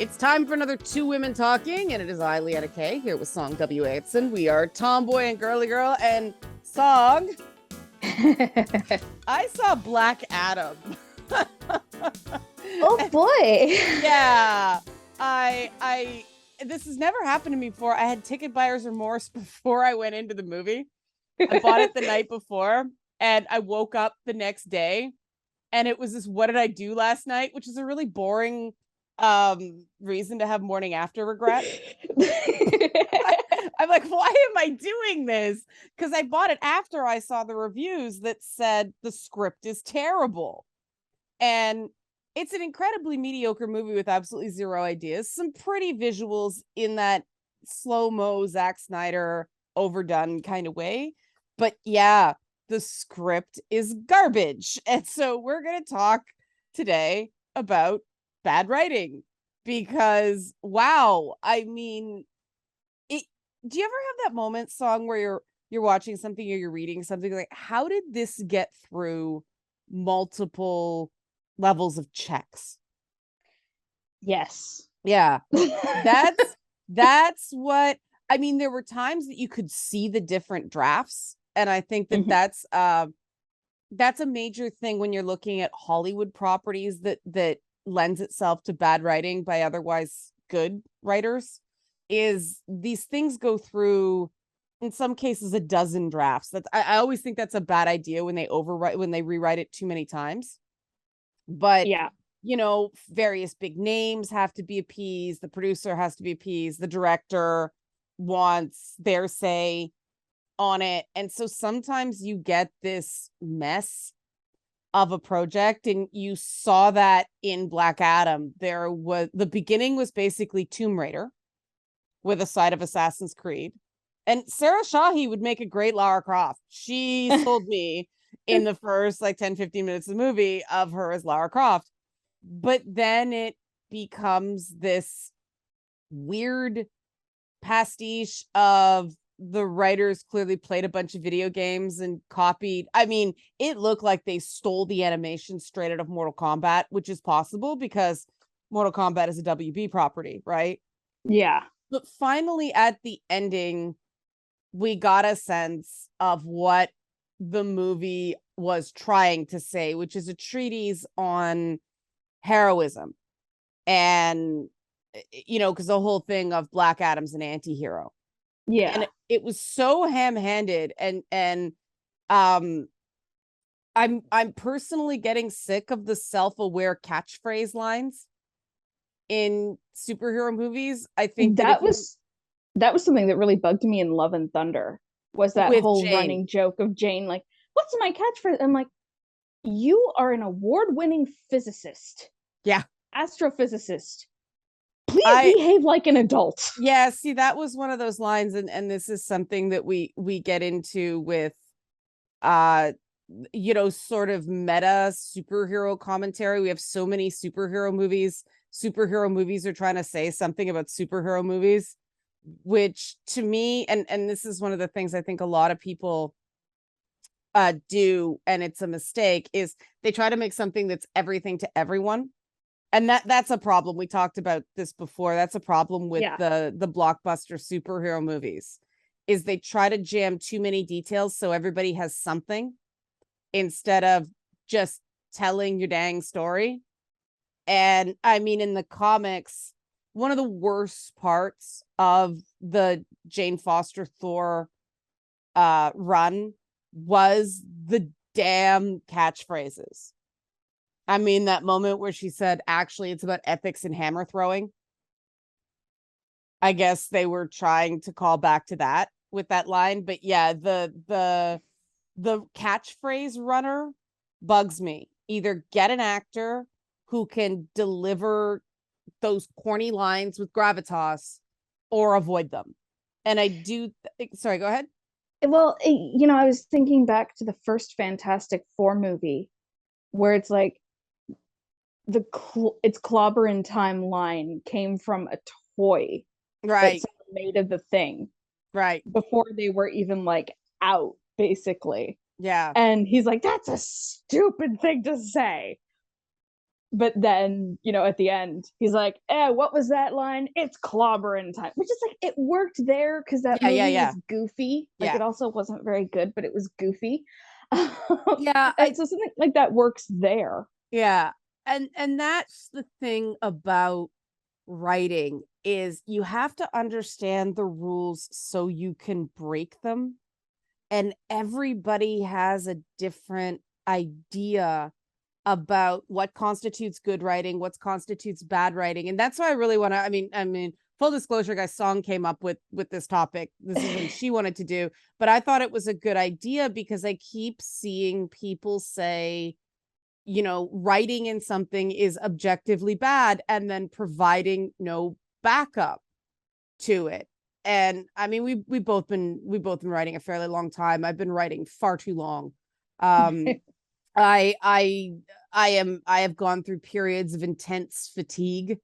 It's time for another Two Women Talking, and it is I, Liana K, here with Song W. Aitson. We are Tomboy and Girly Girl, and Song. I saw Black Adam. Oh boy. Yeah. This has never happened to me before. I had ticket buyer's remorse before I went into the movie. I bought it the night before, and I woke up the next day, and it was this "what did I do last night?" which is a really boring reason to have morning after regret. I'm like, why am I doing this? Because I bought it after I saw the reviews that said the script is terrible. And it's an incredibly mediocre movie with absolutely zero ideas. Some pretty visuals in that slow-mo Zack Snyder overdone kind of way. But yeah, the script is garbage. And so we're going to talk today about bad writing, because wow, I mean, do you ever have that moment, Song, where you're watching something or you're reading something, like, how did this get through multiple levels of checks? Yes. Yeah. That's what I mean. There were times that you could see the different drafts, and I think that that's a major thing when you're looking at Hollywood properties that lends itself to bad writing by otherwise good writers. Is these things go through, in some cases, a dozen drafts. I always think that's a bad idea when they rewrite it too many times. But yeah, various big names have to be appeased. The producer has to be appeased. The director wants their say on it. And so sometimes you get this mess of a project, and you saw that in Black Adam. The beginning was basically Tomb Raider with a side of Assassin's Creed. And Sarah Shahi would make a great Lara Croft. She sold me in the first 10-15 minutes of the movie of her as Lara Croft. But then it becomes this weird pastiche of the writers clearly played a bunch of video games and copied. I mean, it looked like they stole the animation straight out of Mortal Kombat, which is possible because Mortal Kombat is a WB property, right? Yeah. But finally, at the ending, we got a sense of what the movie was trying to say, which is a treatise on heroism. And, because the whole thing of Black Adam's an anti-hero. Yeah. And it was so ham-handed, and I'm personally getting sick of the self-aware catchphrase lines in superhero movies. I think that was something that really bugged me in Love and Thunder, was that whole Jane. running joke of Jane, like, what's my catchphrase? I'm like, you are an award-winning physicist. Yeah. Astrophysicist. Please behave like an adult. Yeah, see, that was one of those lines, and this is something that we get into with sort of meta superhero commentary. We have so many superhero movies. Superhero movies are trying to say something about superhero movies, which to me, and this is one of the things I think a lot of people do, and it's a mistake, is they try to make something that's everything to everyone. And that's a problem. We talked about this before. That's a problem with the blockbuster superhero movies, is they try to jam too many details so everybody has something instead of just telling your dang story. And I mean, in the comics, one of the worst parts of the Jane Foster Thor run was the damn catchphrases. I mean, that moment where she said, actually, it's about ethics and hammer throwing. I guess they were trying to call back to that with that line. But yeah, the catchphrase runner bugs me. Either get an actor who can deliver those corny lines with gravitas, or avoid them. And I do. Sorry, go ahead. Well, I was thinking back to the first Fantastic Four movie, where it's like, its clobber in time line came from a toy, right, that's made of the Thing, right, before they were even out, basically. Yeah. And he's like, that's a stupid thing to say. But then, at the end, he's like, what was that line? It's clobbering time. Which is like, it worked there because that movie was goofy. Like, it also wasn't very good, but it was goofy. Yeah. And so something like that works there. Yeah. And that's the thing about writing, is you have to understand the rules so you can break them. And everybody has a different idea about what constitutes good writing, what constitutes bad writing. And that's why I really want to, I mean, full disclosure, guys, Song came up with this topic. This is what she wanted to do, but I thought it was a good idea because I keep seeing people say, writing in something is objectively bad and then providing no backup to it. And I mean, we've both been writing a fairly long time. I've been writing far too long. I have gone through periods of intense fatigue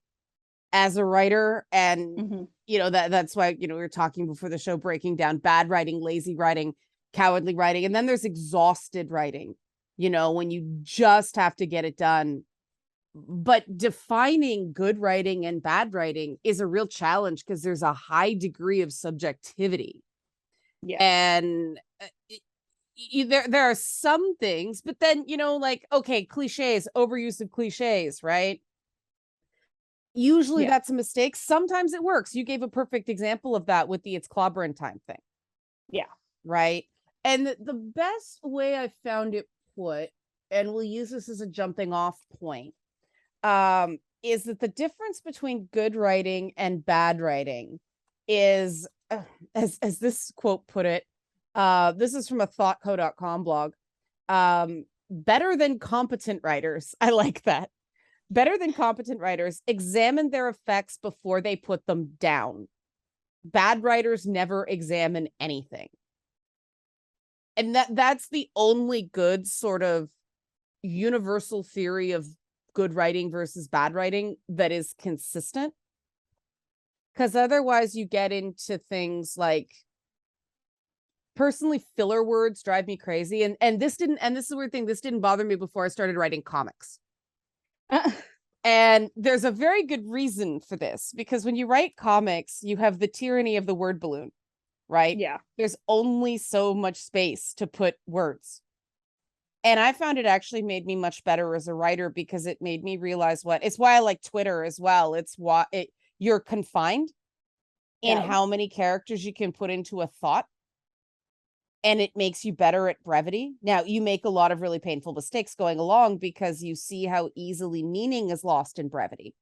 as a writer, and that's why we were talking before the show, breaking down bad writing, lazy writing, cowardly writing, and then there's exhausted writing, when you just have to get it done. But defining good writing and bad writing is a real challenge because there's a high degree of subjectivity. Yeah. And there are some things, but then, like, okay, cliches, overuse of cliches, right? Usually that's a mistake. Sometimes it works. You gave a perfect example of that with the it's clobbering time thing. Yeah. Right. And the best way I found it put, and we'll use this as a jumping off point, is that the difference between good writing and bad writing is, as this quote put it, this is from a thoughtco.com blog, better than competent writers. I like that. Better than competent writers examine their effects before they put them down. Bad writers never examine anything. And that's the only good sort of universal theory of good writing versus bad writing that is consistent. Because otherwise you get into things like, personally, filler words drive me crazy. And this is a weird thing, this didn't bother me before I started writing comics. And there's a very good reason for this, because when you write comics, you have the tyranny of the word balloon, right? Yeah. There's only so much space to put words. And I found it actually made me much better as a writer, because it made me realize it's why I like Twitter as well. It's why you're confined in how many characters you can put into a thought. And it makes you better at brevity. Now, you make a lot of really painful mistakes going along because you see how easily meaning is lost in brevity.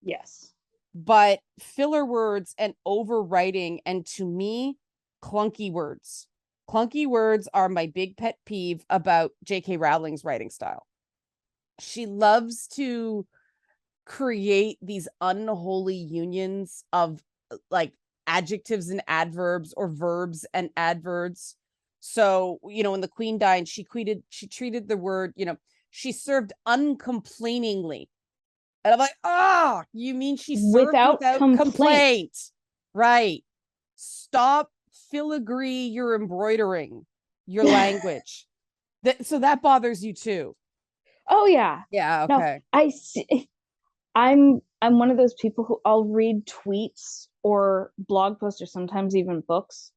Yes. But filler words and overwriting, and to me, clunky words. Clunky words are my big pet peeve about J.K. Rowling's writing style. She loves to create these unholy unions of like adjectives and adverbs, or verbs and adverbs. So, when the queen died, she treated the word, she served uncomplainingly. And I'm like, oh, you mean she served without complaint. Right. Stop filigree your embroidering your language. So that bothers you too. Oh yeah. Yeah. Okay. No, I see. I'm one of those people who, I'll read tweets or blog posts or sometimes even books,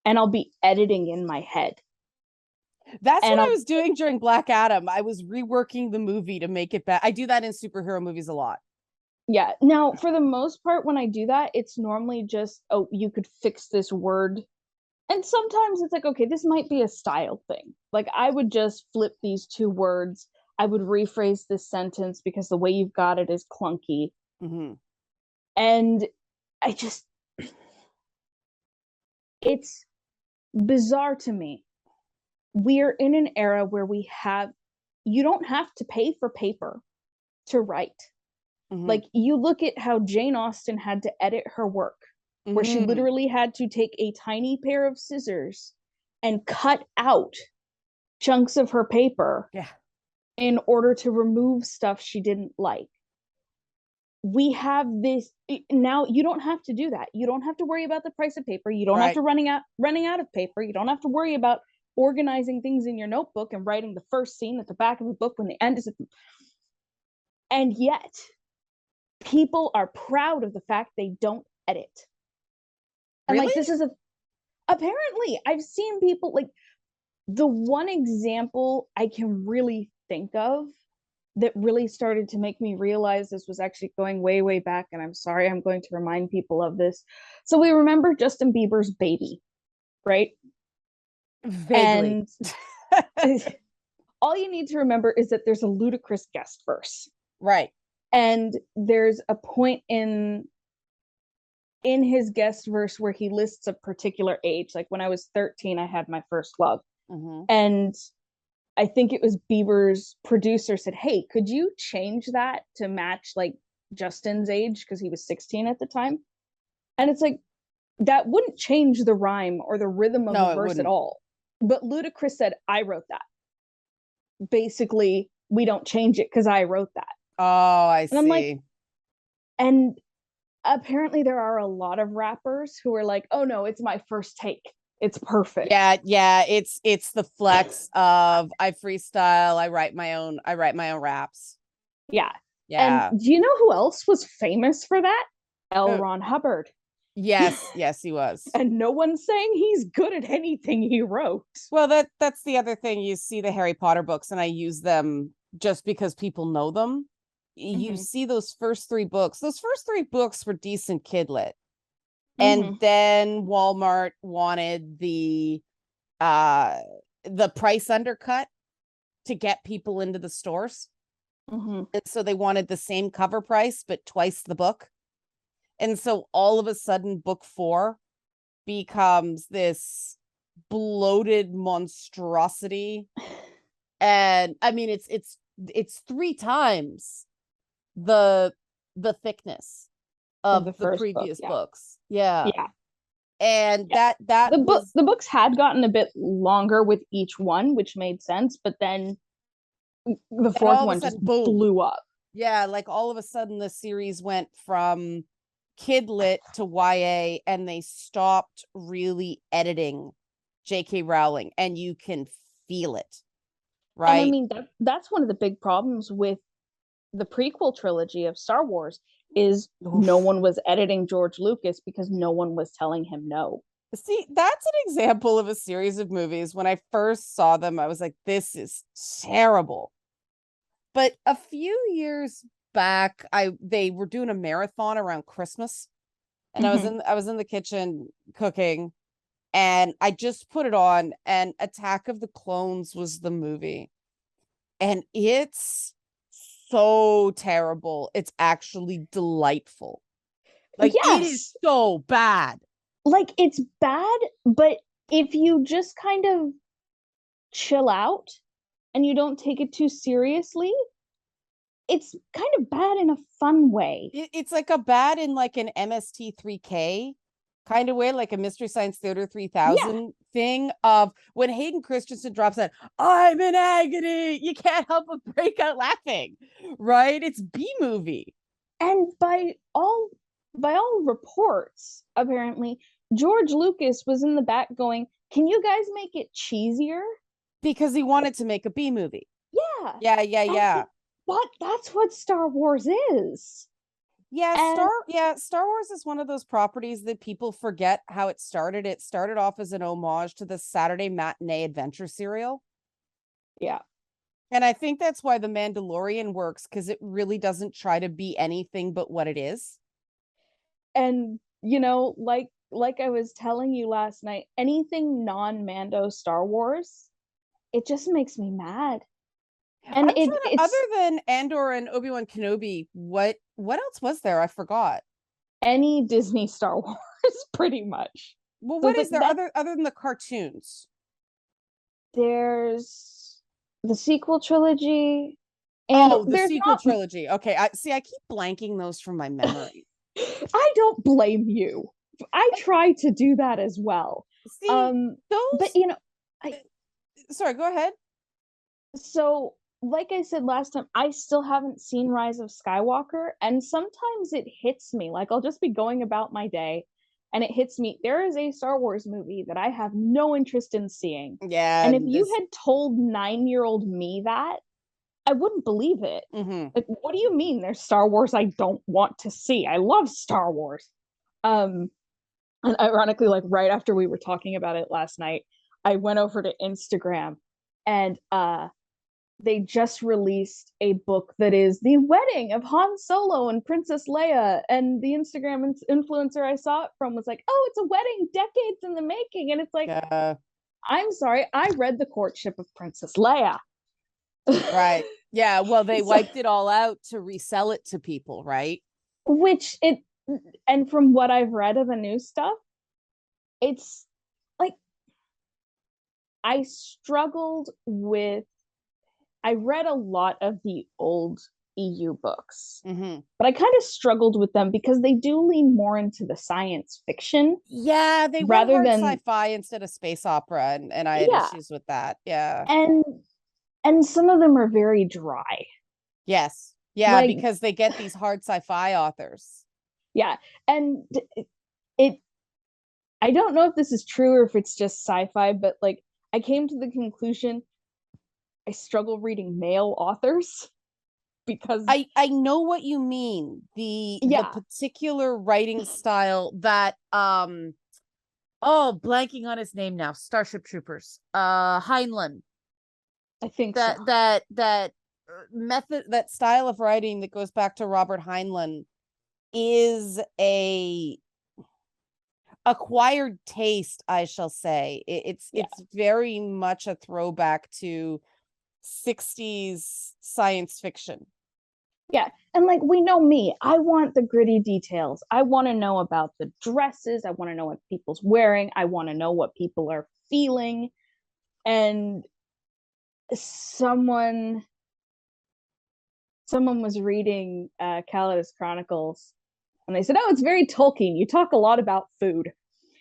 and I'll be editing in my head. That's what I was doing during Black Adam. I was reworking the movie to make it better. I do that in superhero movies a lot. Yeah. Now, for the most part, when I do that, it's normally just, oh, you could fix this word. And sometimes it's like, okay, this might be a style thing. Like, I would just flip these two words. I would rephrase this sentence because the way you've got it is clunky. Mm-hmm. And it's bizarre to me. We're in an era where you don't have to pay for paper to write. Mm-hmm. Like, you look at how Jane Austen had to edit her work, where she literally had to take a tiny pair of scissors and cut out chunks of her paper in order to remove stuff she didn't like. We have this now. You don't have to do that. You don't have to worry about the price of paper. You don't have to running out of paper. You don't have to worry about organizing things in your notebook and writing the first scene at the back of the book when the end is. And yet people are proud of the fact they don't edit. And really? like, this is apparently I've seen people, like, the one example I can really think of that really started to make me realize this was actually going way, way back. And I'm sorry, I'm going to remind people of this. So we remember Justin Bieber's Baby, right? Vaguely. And all you need to remember is that there's a ludicrous guest verse. Right. And there's a point in his guest verse where he lists a particular age. Like, when I was 13, I had my first love. Mm-hmm. And I think it was Bieber's producer said, hey, could you change that to match like Justin's age? Because he was 16 at the time. And it's like, that wouldn't change the rhyme or the rhythm of the verse at all. But Ludacris said, I wrote that. Basically, we don't change it because I wrote that. Oh, I see. And I'm like, and apparently there are a lot of rappers who are like, oh no, it's my first take. It's perfect. Yeah. It's the flex of I freestyle, I write my own raps. Yeah. Yeah. And do you know who else was famous for that? L. Ron Hubbard. Yes, he was. And no one's saying he's good at anything he wrote. Well, that's the other thing. You see the Harry Potter books, and I use them just because people know them. You see those first three books. Those first three books were decent kid lit. And then Walmart wanted the price undercut to get people into the stores. And so they wanted the same cover price, but twice the book. And so all of a sudden, book 4 becomes this bloated monstrosity. And I mean, it's 3 times the thickness of the previous books. Yeah. And that the books had gotten a bit longer with each one, which made sense, but then the fourth one just blew up. Yeah, like all of a sudden the series went from kid lit to YA, and they stopped really editing J.K. Rowling, and you can feel it. Right. And I mean, that's one of the big problems with the prequel trilogy of Star Wars is no one was editing George Lucas because no one was telling him no. See, that's an example of a series of movies. When I first saw them, I was like, this is terrible. But a few years back, they were doing a marathon around Christmas, and I was in the kitchen cooking, and I just put it on, and Attack of the Clones was the movie. And it's so terrible. It's actually delightful. Like, it is so bad. Like, it's bad, but if you just kind of chill out and you don't take it too seriously, it's kind of bad in a fun way. It's like a bad in like an MST3K kind of way, like a Mystery Science Theater 3000 thing of when Hayden Christensen drops that, I'm in agony, you can't help but break out laughing, right? It's B-movie. And by all reports, apparently, George Lucas was in the back going, can you guys make it cheesier? Because he wanted to make a B-movie. Yeah. But that's what Star Wars is. Star Wars is one of those properties that people forget how it started. It started off as an homage to the Saturday matinee adventure serial. Yeah. And I think that's why The Mandalorian works, because it really doesn't try to be anything but what it is. And, you know, like I was telling you last night, anything non-Mando Star Wars, it just makes me mad. And it's other than Andor and Obi-Wan Kenobi, what else was there? I forgot. Any Disney Star Wars, pretty much. Well, what is there other than the cartoons? There's the sequel trilogy. And the sequel trilogy. Okay, I keep blanking those from my memory. I don't blame you. I try to do that as well. See, but you know, sorry, go ahead. So, like I said last time, I still haven't seen Rise of Skywalker, and sometimes it hits me. Like, I'll just be going about my day, and it hits me. There is a Star Wars movie that I have no interest in seeing. Yeah. And if you had told 9-year-old me that, I wouldn't believe it. Mm-hmm. Like, what do you mean there's Star Wars I don't want to see? I love Star Wars. And ironically, like right after we were talking about it last night, I went over to Instagram and they just released a book that is the wedding of Han Solo and Princess Leia. And the Instagram influencer I saw it from was like, oh, it's a wedding decades in the making. And it's like, I'm sorry, I read the courtship of Princess Leia. Right. Yeah. Well, they wiped it all out to resell it to people, right? Which it, and from what I've read of the new stuff, it's like, I read a lot of the old EU books, but I kind of struggled with them because they do lean more into the science fiction. Yeah, they went hard sci-fi instead of space opera, and I had issues with that. Yeah. And some of them are very dry. Yes. Yeah, like, because they get these hard sci-fi authors. Yeah. And I don't know if this is true or if it's just sci-fi, but like I came to the conclusion I struggle reading male authors because I know what you mean. The particular writing style that blanking on his name now. Starship Troopers. Heinlein. I think that method, that style of writing that goes back to Robert Heinlein is a acquired taste, I shall say. It's very much a throwback to 60s science fiction. Yeah. And like, we know me, I want the gritty details. I want to know about the dresses. I want to know what people's wearing. I want to know what people are feeling. And someone was reading Calidus Chronicles and they said, oh, it's very Tolkien. You talk a lot about food.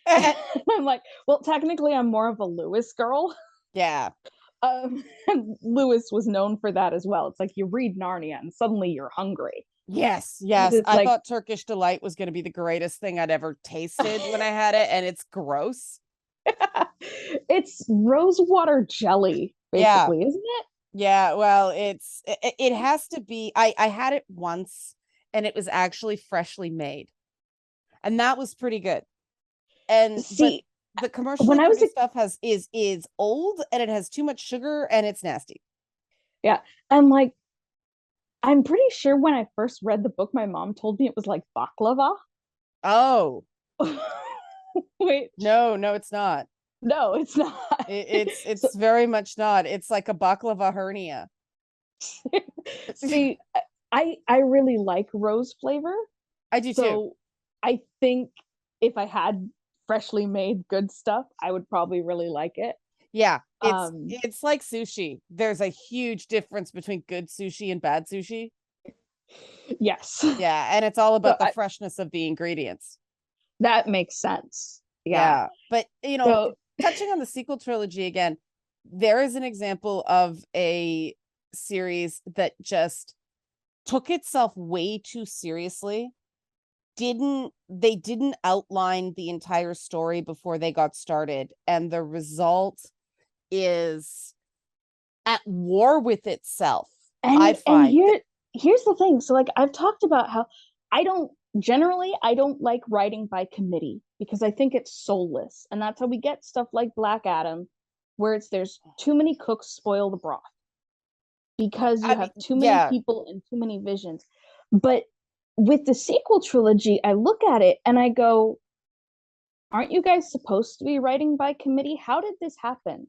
I'm like, well, technically I'm more of a Lewis girl. Yeah. Lewis was known for that as well. It's like you read Narnia and suddenly you're hungry. Yes. I thought Turkish Delight was going to be the greatest thing I'd ever tasted when I had it, and it's gross. It's rosewater jelly, basically, isn't it? Yeah, well, it has to be. I had it once, and it was actually freshly made, and that was pretty good. And see, the commercially produced stuff is old, and it has too much sugar, and it's nasty. Yeah, and like, I'm pretty sure when I first read the book, my mom told me it was like baklava. Oh, wait, no, it's not. No, it's not. It's very much not. It's like a baklava hernia. See, I really like rose flavor. I do too. I think if I had freshly made good stuff, I would probably really like it. Yeah, it's like sushi. There's a huge difference between good sushi and bad sushi. Yes. Yeah, and it's all about the freshness of the ingredients. That makes sense. Yeah. But, touching on the sequel trilogy again, there is an example of a series that just took itself way too seriously. They didn't outline the entire story before they got started, and the result is at war with itself. And, I find here's the thing. So like I've talked about how I don't like writing by committee because I think it's soulless, and that's how we get stuff like Black Adam, where there's too many cooks spoil the broth because you have too many people and too many visions. But with the sequel trilogy, I look at it and I go, aren't you guys supposed to be writing by committee? How did this happen?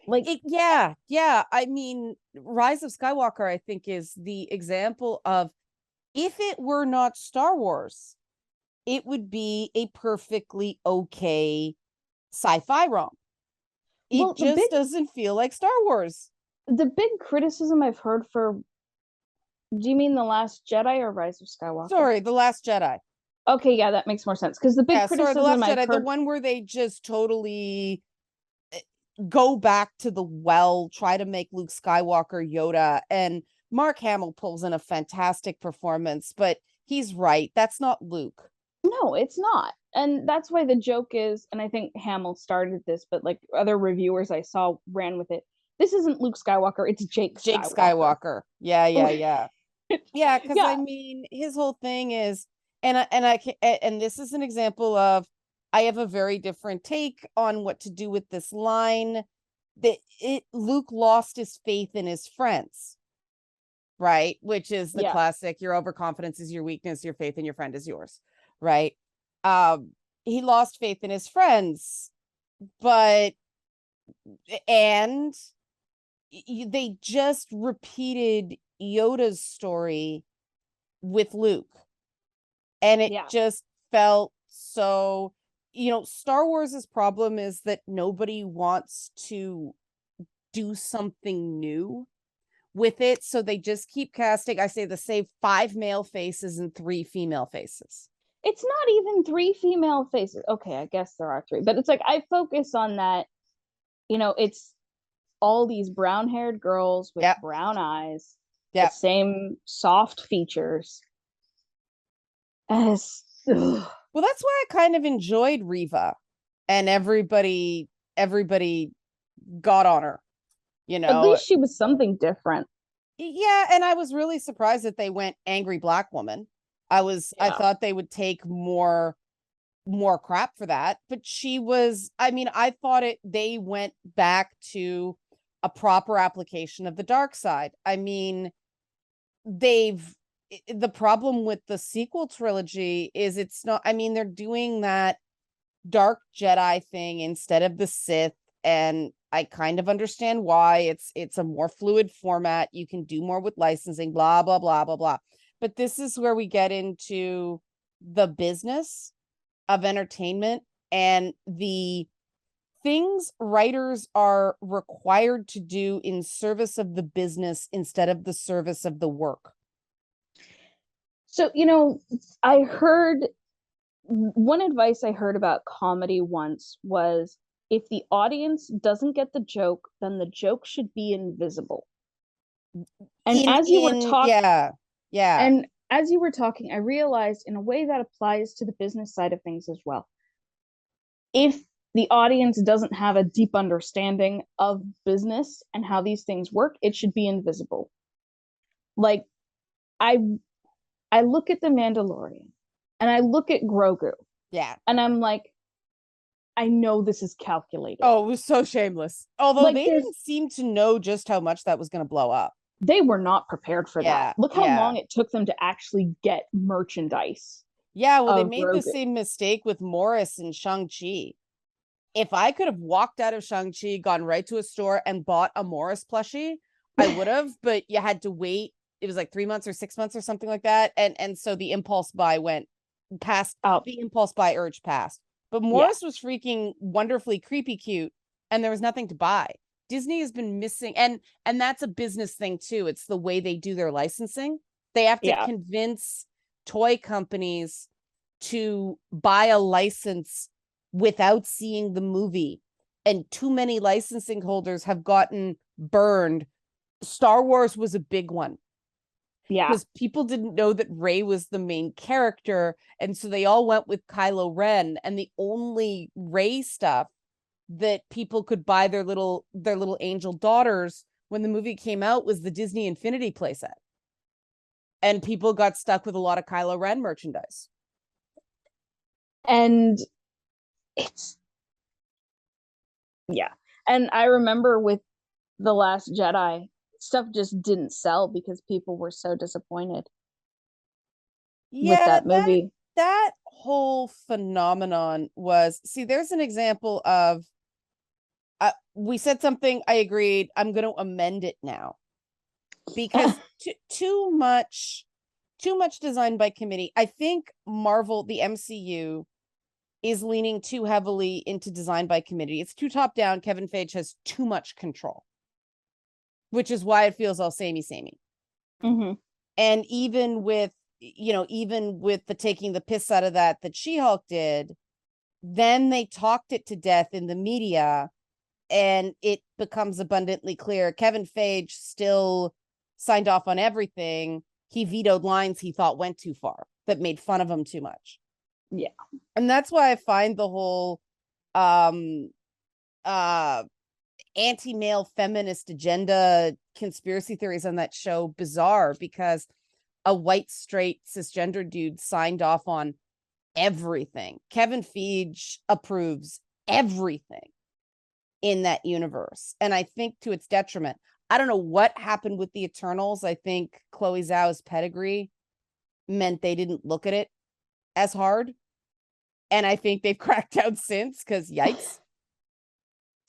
Like I mean, Rise of Skywalker, I think, is the example of, if it were not Star Wars, it would be a perfectly okay sci-fi rom. It just doesn't feel like Star Wars. The big criticism I've heard for, do you mean The Last Jedi or Rise of Skywalker? Sorry, The Last Jedi. Okay, yeah, that makes more sense. Because the big criticism The Last Jedi, the one where they just totally go back to the well, try to make Luke Skywalker Yoda, and Mark Hamill pulls in a fantastic performance, but he's right, that's not Luke. No, it's not. And that's why the joke is, and I think Hamill started this, but like other reviewers I saw ran with it, this isn't Luke Skywalker, it's Jake Skywalker. Yeah. Yeah, because Yeah. I mean, his whole thing is, and this is an example of, I have a very different take on what to do with this line. Luke lost his faith in his friends, right? Which is the classic, your overconfidence is your weakness, your faith in your friend is yours, right? He lost faith in his friends, and they just repeated Yoda's story with Luke. And it just felt so, Star Wars's problem is that nobody wants to do something new with it. So they just keep casting, I say the same 5 male faces and 3 female faces. It's not even 3 female faces. Okay, I guess there are 3, but it's like, I focus on that, it's all these brown-haired girls with brown eyes, the same soft features. Well, that's why I kind of enjoyed Reva, and everybody got on her, At least she was something different. Yeah, and I was really surprised that they went angry black woman. I thought they would take more crap for that, but she was, I mean, I thought they went back to a proper application of the dark side. I mean, the problem with the sequel trilogy is it's not, I mean, they're doing that dark Jedi thing instead of the Sith, and I kind of understand why. It's a more fluid format. You can do more with licensing, blah, blah, blah, blah, blah. But this is where we get into the business of entertainment and the things writers are required to do in service of the business instead of the service of the work. So, I heard one advice I heard about comedy once was, if the audience doesn't get the joke, then the joke should be invisible. And as you were talking, and as you were talking, I realized in a way that applies to the business side of things as well. If the audience doesn't have a deep understanding of business and how these things work, it should be invisible. Like, I look at The Mandalorian and I look at Grogu. Yeah. And I'm like, I know this is calculated. Oh, it was so shameless. Although they didn't seem to know just how much that was going to blow up. They were not prepared for that. Look how long it took them to actually get merchandise. Yeah, well, they made the same mistake with Morris and Shang-Chi. If I could have walked out of Shang-Chi, gone right to a store and bought a Morris plushie, I would have, but you had to wait. It was like 3 months or 6 months or something like that. And so the impulse buy went past, the impulse buy urge passed. But Morris was freaking wonderfully creepy cute, and there was nothing to buy. Disney has been missing, and that's a business thing too. It's the way they do their licensing. They have to convince toy companies to buy a license without seeing the movie. And too many licensing holders have gotten burned. Star Wars was a big one. Yeah. Because people didn't know that Rey was the main character. And so they all went with Kylo Ren. And the only Rey stuff that people could buy their little angel daughters when the movie came out was the Disney Infinity playset. And people got stuck with a lot of Kylo Ren merchandise. And and I remember with The Last Jedi, stuff just didn't sell because people were so disappointed with that movie. That whole phenomenon was, there's an example of, we said something, I agreed, I'm going to amend it now. Because too much design by committee. I think Marvel, the MCU, is leaning too heavily into design by committee. It's too top down. Kevin Feige has too much control, which is why it feels all samey. Mm-hmm. And even with the taking the piss out of that She-Hulk did, then they talked it to death in the media, and it becomes abundantly clear Kevin Feige still signed off on everything. He vetoed lines he thought went too far, that made fun of him too much. Yeah. And that's why I find the whole anti-male feminist agenda conspiracy theories on that show bizarre because a white straight cisgender dude signed off on everything. Kevin Feige approves everything in that universe, and I think to its detriment. I don't know what happened with the Eternals. I think Chloe Zhao's pedigree meant they didn't look at it as hard, and I think they've cracked down since, because yikes.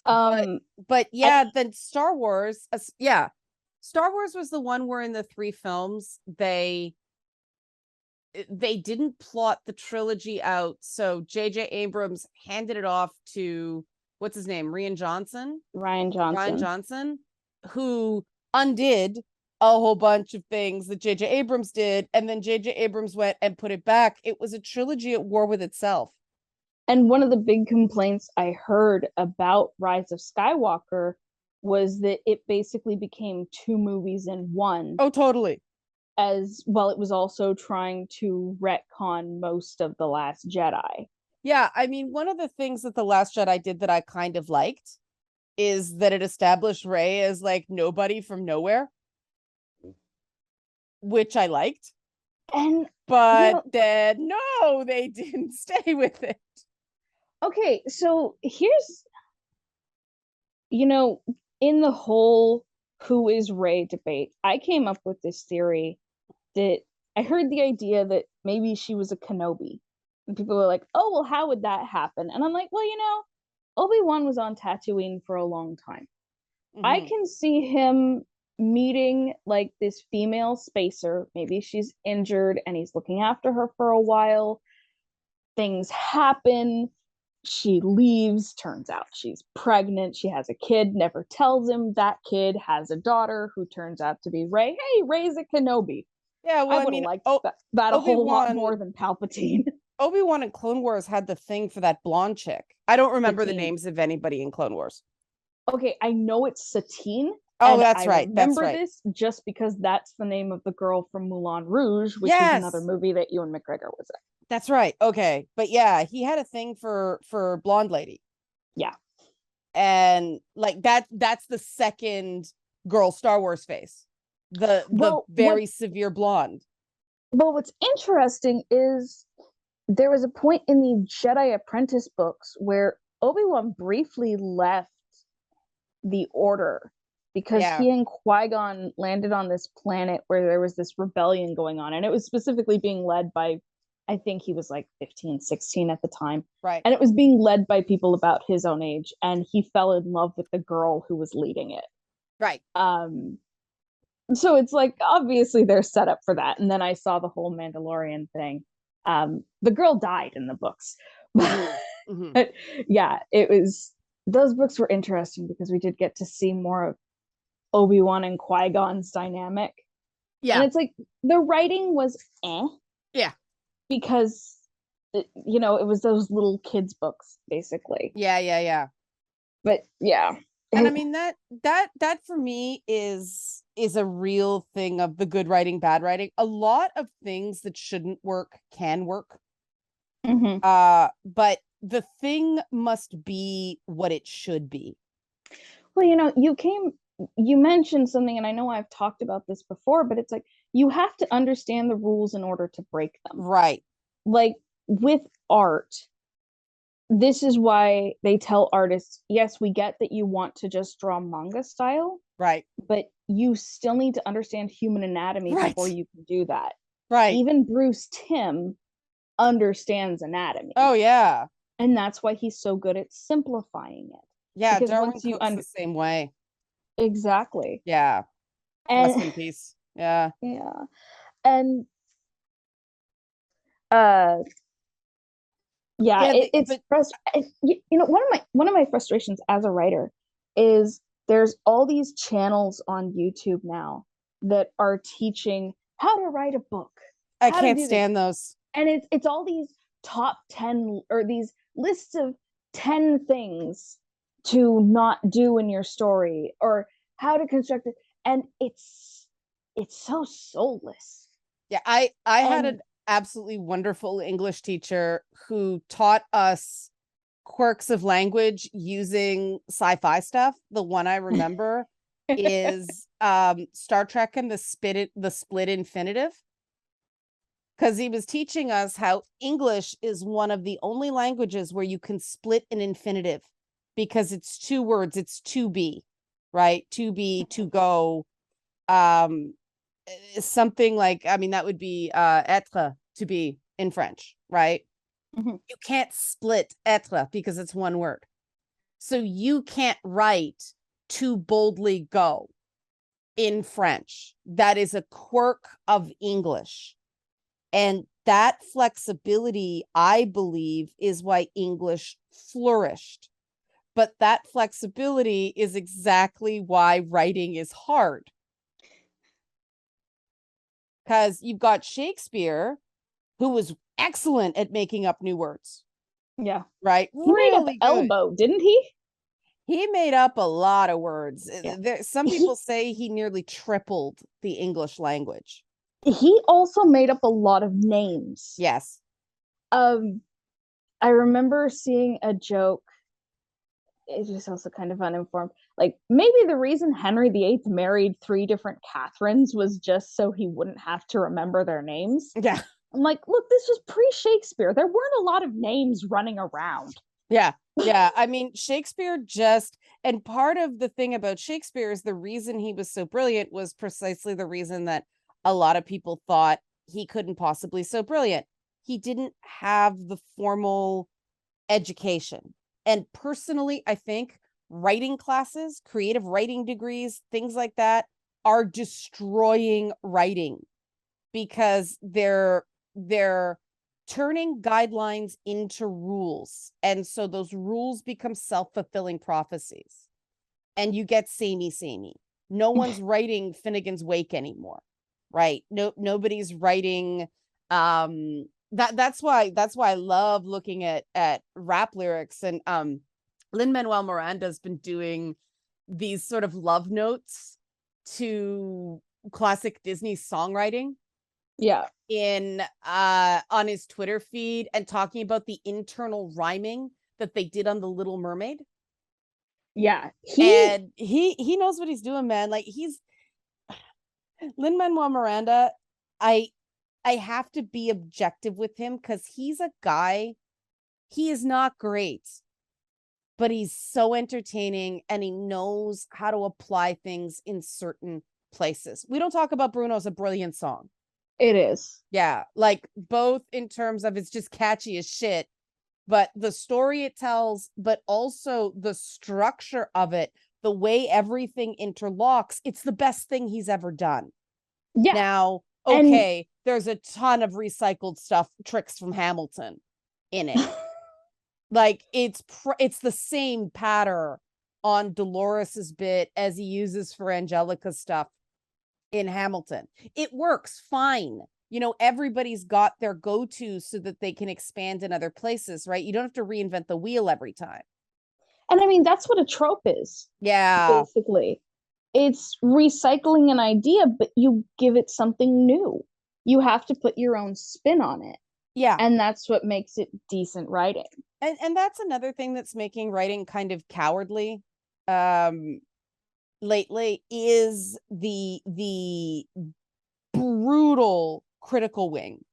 But yeah, then Star Wars, Star Wars was the one where in the 3 films they didn't plot the trilogy out, so J.J. Abrams handed it off to what's his name, Rian Johnson, who undid a whole bunch of things that J.J. Abrams did, and then J.J. Abrams went and put it back. It was a trilogy at war with itself. And one of the big complaints I heard about Rise of Skywalker was that it basically became 2 movies in one. Oh, totally. As well, it was also trying to retcon most of The Last Jedi. Yeah, I mean, one of the things that The Last Jedi did that I kind of liked is that it established Rey as like nobody from nowhere, which I liked. But then no, they didn't stay with it. Okay, so here's, in the whole who is Rey debate, I came up with this theory that I heard the idea that maybe she was a Kenobi. And people were like, oh, well, how would that happen? And I'm like, well, Obi-Wan was on Tatooine for a long time. Mm-hmm. I can see him meeting like this female spacer. Maybe she's injured and he's looking after her for a while. Things happen. She leaves, turns out she's pregnant, she has a kid, never tells him that kid has a daughter who turns out to be Rey. Hey, Rey's a Kenobi. Yeah, well, I would have liked that a whole lot more than Palpatine. Obi-Wan in Clone Wars had the thing for that blonde chick. I don't remember the names of anybody in Clone Wars. Okay, I know it's Satine. Oh, that's right. I remember this just because that's the name of the girl from Moulin Rouge, which is another movie that Ewan McGregor was in. That's right. Okay. But yeah, he had a thing for blonde lady. Yeah. And like that's the second girl Star Wars face. The very severe blonde. Well, what's interesting is there was a point in the Jedi Apprentice books where Obi-Wan briefly left the Order because he and Qui-Gon landed on this planet where there was this rebellion going on, and it was specifically being led by, I think he was like 15, 16 at the time. Right. And it was being led by people about his own age, and he fell in love with the girl who was leading it. Right. So it's like, obviously they're set up for that. And then I saw the whole Mandalorian thing. The girl died in the books. Mm-hmm. But yeah, those books were interesting because we did get to see more of Obi-Wan and Qui-Gon's dynamic. Yeah. And it's like, the writing was Yeah. Because, it was those little kids' books, basically. Yeah. But yeah. And I mean, that for me is a real thing of the good writing, bad writing. A lot of things that shouldn't work can work. Mm-hmm. But the thing must be what it should be. Well, you mentioned something, and I know I've talked about this before, but it's like, you have to understand the rules in order to break them. Right. Like with art, this is why they tell artists, yes, we get that you want to just draw manga style. Right. But you still need to understand human anatomy before you can do that. Right. Even Bruce Timm understands anatomy. Oh, yeah. And that's why he's so good at simplifying it. Yeah, Darwin Cook's the same way. Exactly. Yeah. Rest in peace. Yeah. Yeah. And it's one of my frustrations as a writer is there's all these channels on YouTube now that are teaching how to write a book. I can't stand those. And it's all these top 10 or these lists of 10 things to not do in your story or how to construct it, and it's so soulless. Yeah, I had an absolutely wonderful English teacher who taught us quirks of language using sci-fi stuff. The one I remember is Star Trek and the split infinitive. Because he was teaching us how English is one of the only languages where you can split an infinitive because it's two words. It's to be, right? To be, to go. Something like, I mean, that would be être, to be in French, right? Mm-hmm. You can't split être because it's one word. So you can't write to boldly go in French. That is a quirk of English. And that flexibility, I believe, is why English flourished. But that flexibility is exactly why writing is hard. Because you've got Shakespeare, who was excellent at making up new words. Yeah. Right? He made up elbow, didn't he? He made up a lot of words. Yeah. Some people say he nearly tripled the English language. He also made up a lot of names. Yes. I remember seeing a joke. It's just also kind of uninformed. Like, maybe the reason Henry VIII married 3 different Catherines was just so he wouldn't have to remember their names. Yeah. I'm like, look, this was pre-Shakespeare. There weren't a lot of names running around. Yeah. Yeah. I mean, Shakespeare and part of the thing about Shakespeare is the reason he was so brilliant was precisely the reason that a lot of people thought he couldn't possibly so brilliant. He didn't have the formal education. And personally, I think writing classes, creative writing degrees, things like that are destroying writing because they're turning guidelines into rules. And so those rules become self-fulfilling prophecies. And you get samey. No one's writing Finnegan's Wake anymore. Right? Nobody's writing that's why I love looking at rap lyrics. And Lin-Manuel Miranda's been doing these sort of love notes to classic Disney songwriting. Yeah. In on his Twitter feed and talking about the internal rhyming that they did on The Little Mermaid. Yeah. He knows what he's doing, man. Like, he's Lin-Manuel Miranda, I have to be objective with him because he's a guy, he is not great, but he's so entertaining and he knows how to apply things in certain places. We don't talk about Bruno's a brilliant song. It is. Yeah, like both in terms of it's just catchy as shit, but the story it tells, but also the structure of it, the way everything interlocks, it's the best thing he's ever done. Yeah. Now, okay, there's a ton of recycled stuff, tricks from Hamilton in it. Like, it's the same pattern on Dolores's bit as he uses for Angelica's stuff in Hamilton. It works fine. You know, everybody's got their go-to so that they can expand in other places, right? You don't have to reinvent the wheel every time. And I mean, that's what a trope is. Yeah. Basically. It's recycling an idea, but you give it something new. You have to put your own spin on it. Yeah. And that's what makes it decent writing. And that's another thing that's making writing kind of cowardly lately is the brutal critical wing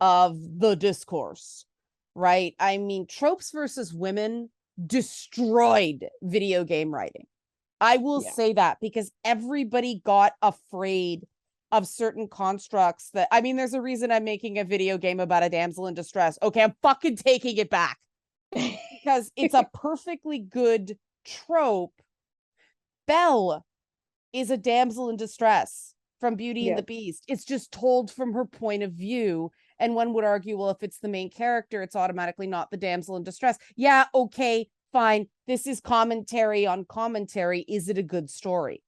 of the discourse, right? I mean, Tropes versus Women destroyed video game writing. I will say that because everybody got afraid of certain constructs that, I mean, there's a reason I'm making a video game about a damsel in distress. Okay, I'm fucking taking it back because it's a perfectly good trope. Belle is a damsel in distress from Beauty and the Beast. It's just told from her point of view. And one would argue, well, if it's the main character, it's automatically not the damsel in distress. Yeah, okay, fine. This is commentary on commentary. Is it a good story?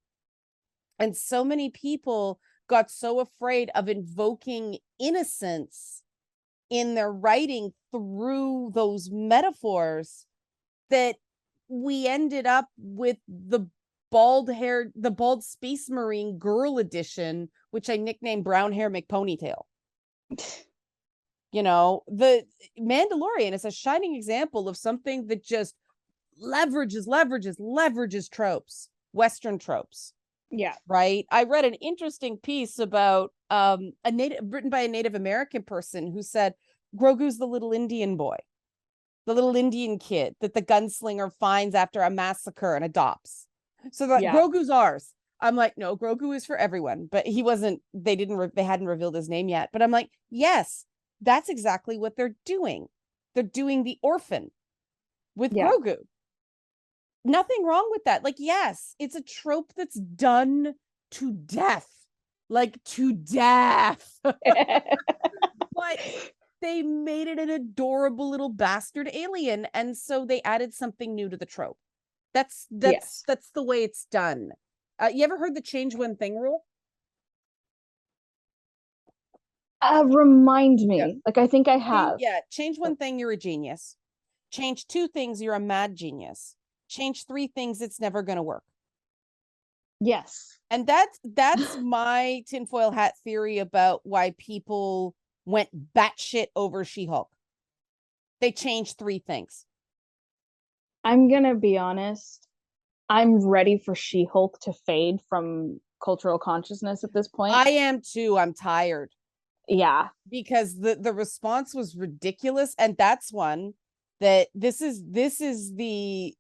And so many people got so afraid of invoking innocence in their writing through those metaphors that we ended up with the bald Space Marine girl edition, which I nicknamed Brown Hair McPonytail. You know, the Mandalorian is a shining example of something that just leverages tropes, Western tropes. Yeah. Right. I read an interesting piece about written by a Native American person who said Grogu's the little Indian boy, the little Indian kid that the gunslinger finds after a massacre and adopts. So that Grogu's ours. I'm like, no, Grogu is for everyone, but he wasn't, they hadn't revealed his name yet. But I'm like, yes, that's exactly what they're doing. They're doing the orphan with Grogu. Nothing wrong with that. Like, yes, it's a trope that's done to death. Like, to death. But they made it an adorable little bastard alien, and so they added something new to the trope. That's the way it's done. You ever heard the change one thing rule? Remind me. Like, I think I have. Change one thing, you're a genius. Change two things, you're a mad genius. Change three things, it's never going to work. Yes. And that's my tinfoil hat theory about why people went batshit over She-Hulk. They changed three things. I'm going to be honest. I'm ready for She-Hulk to fade from cultural consciousness at this point. I am too. I'm tired. Yeah. Because the response was ridiculous. And that's one that this is the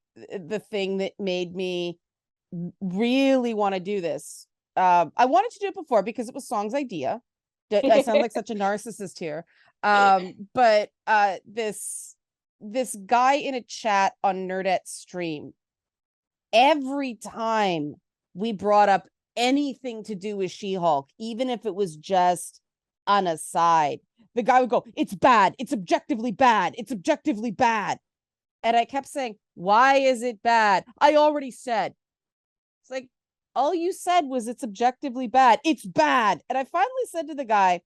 thing that made me really want to do this. I wanted to do it before because it was Song's idea. I sound like such a narcissist here. But this guy in a chat on Nerdette stream, every time we brought up anything to do with She-Hulk, even if it was just an aside, the guy would go, "It's bad. It's objectively bad. It's objectively bad." And I kept saying, "Why is it bad? I already said." It's like, all you said was it's objectively bad. It's bad. And I finally said to the guy,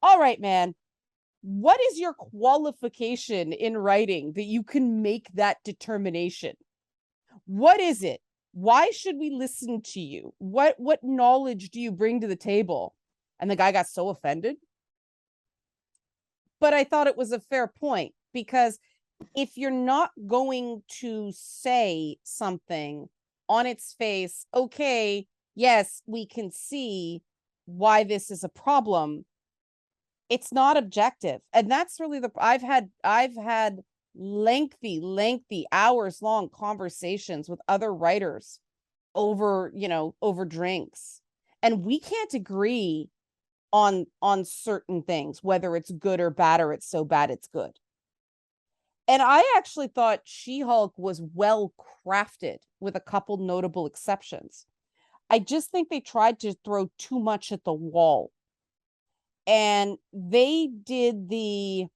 "All right, man, what is your qualification in writing that you can make that determination? What is it? Why should we listen to you? What knowledge do you bring to the table?" And the guy got so offended. But I thought it was a fair point, because if you're not going to say something on its face, okay, yes, we can see why this is a problem, it's not objective. And that's really I've had lengthy hours long conversations with other writers over drinks, and we can't agree on certain things, whether it's good or bad, or it's so bad it's good. And I actually thought She-Hulk was well crafted, with a couple notable exceptions. I just think they tried to throw too much at the wall. And they didn't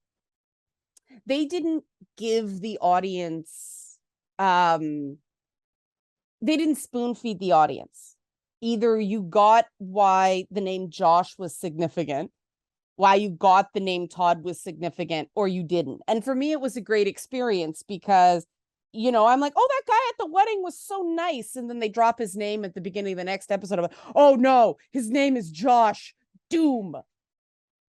give the audience, they didn't spoon feed the audience. Either you got why the name Josh was significant, why you got the name Todd was significant, or you didn't. And for me, it was a great experience because, I'm like, oh, that guy at the wedding was so nice. And then they drop his name at the beginning of the next episode. Of, oh no, his name is Josh Doom.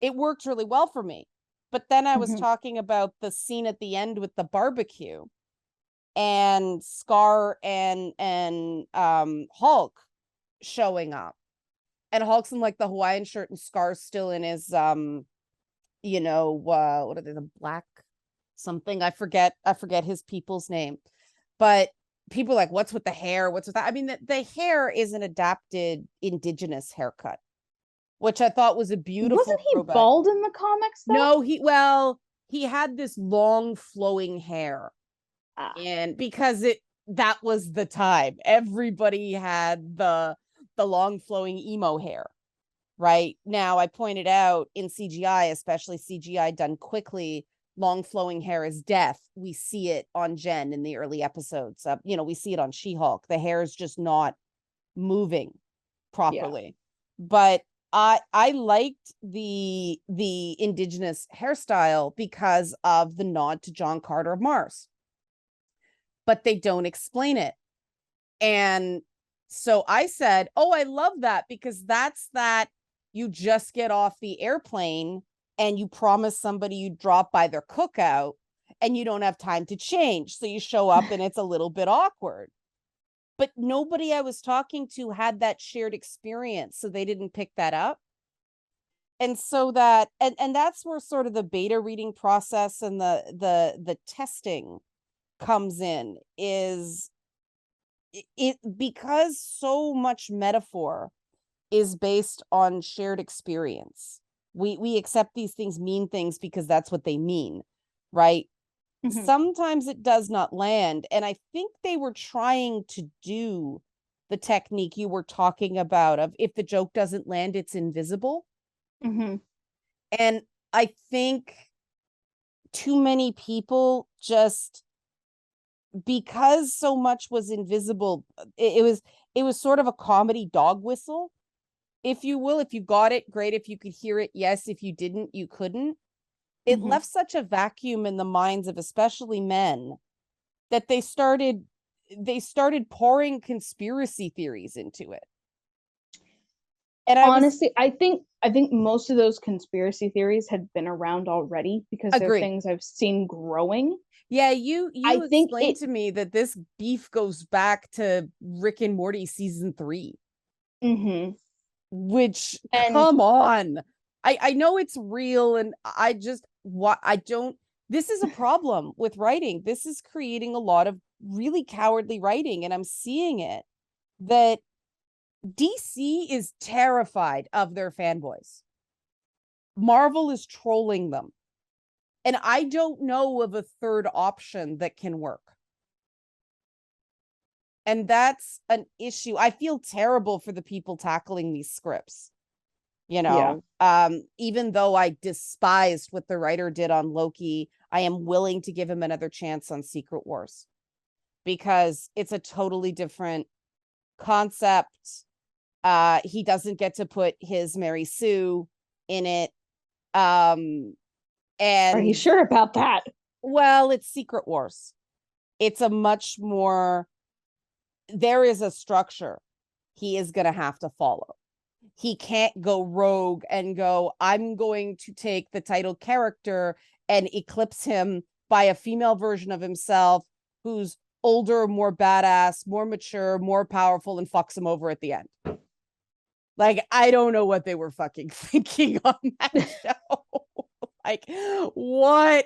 It worked really well for me. But then I was talking about the scene at the end with the barbecue and Scar and Hulk showing up. And Hulk's in like the Hawaiian shirt and Scar's still in his what are they, the black something? I forget his people's name. But people are like, what's with the hair? What's with that? I mean, the hair is an adapted indigenous haircut, which I thought was a beautiful. Wasn't he bald in the comics though? No, he had this long flowing hair. And because that was the time, everybody had the long flowing emo hair. Right now, I pointed out in CGI, especially CGI done quickly, long flowing hair is death. We see it on Jen in the early episodes. We see it on She-Hulk. The hair is just not moving properly. Yeah. But I liked the indigenous hairstyle because of the nod to John Carter of Mars. But they don't explain it. And so I said, oh, I love that, because that's that you just get off the airplane and you promise somebody you drop by their cookout and you don't have time to change. So you show up and it's a little bit awkward. But nobody I was talking to had that shared experience, so they didn't pick that up. And so that, and that's where sort of the beta reading process and the testing comes in, is it because so much metaphor is based on shared experience. We accept these things mean things because that's what they mean, right? Mm-hmm. Sometimes it does not land. And I think they were trying to do the technique you were talking about of, if the joke doesn't land, it's invisible. Mm-hmm. And I think too many people, just because so much was invisible, it was sort of a comedy dog whistle, if you will. If you got it, great. If you could hear it, yes. If you didn't, you couldn't. It left such a vacuum in the minds of especially men that they started pouring conspiracy theories into it. And honestly, I think most of those conspiracy theories had been around already, because they're things I've seen growing. Yeah, you explained to me that this beef goes back to Rick and Morty season 3. Mm-hmm. Which, come on. I know it's real, and this is a problem with writing. This is creating a lot of really cowardly writing, and I'm seeing it, that DC is terrified of their fanboys. Marvel is trolling them. And I don't know of a third option that can work. And that's an issue. I feel terrible for the people tackling these scripts. Even though I despised what the writer did on Loki, I am willing to give him another chance on Secret Wars, because it's a totally different concept. He doesn't get to put his Mary Sue in it. And are you sure about that? Well, it's Secret Wars. It's a much more, there is a structure he is going to have to follow. He can't go rogue and go, I'm going to take the title character and eclipse him by a female version of himself who's older, more badass, more mature, more powerful, and fucks him over at the end. Like, I don't know what they were fucking thinking on that show. Like, what?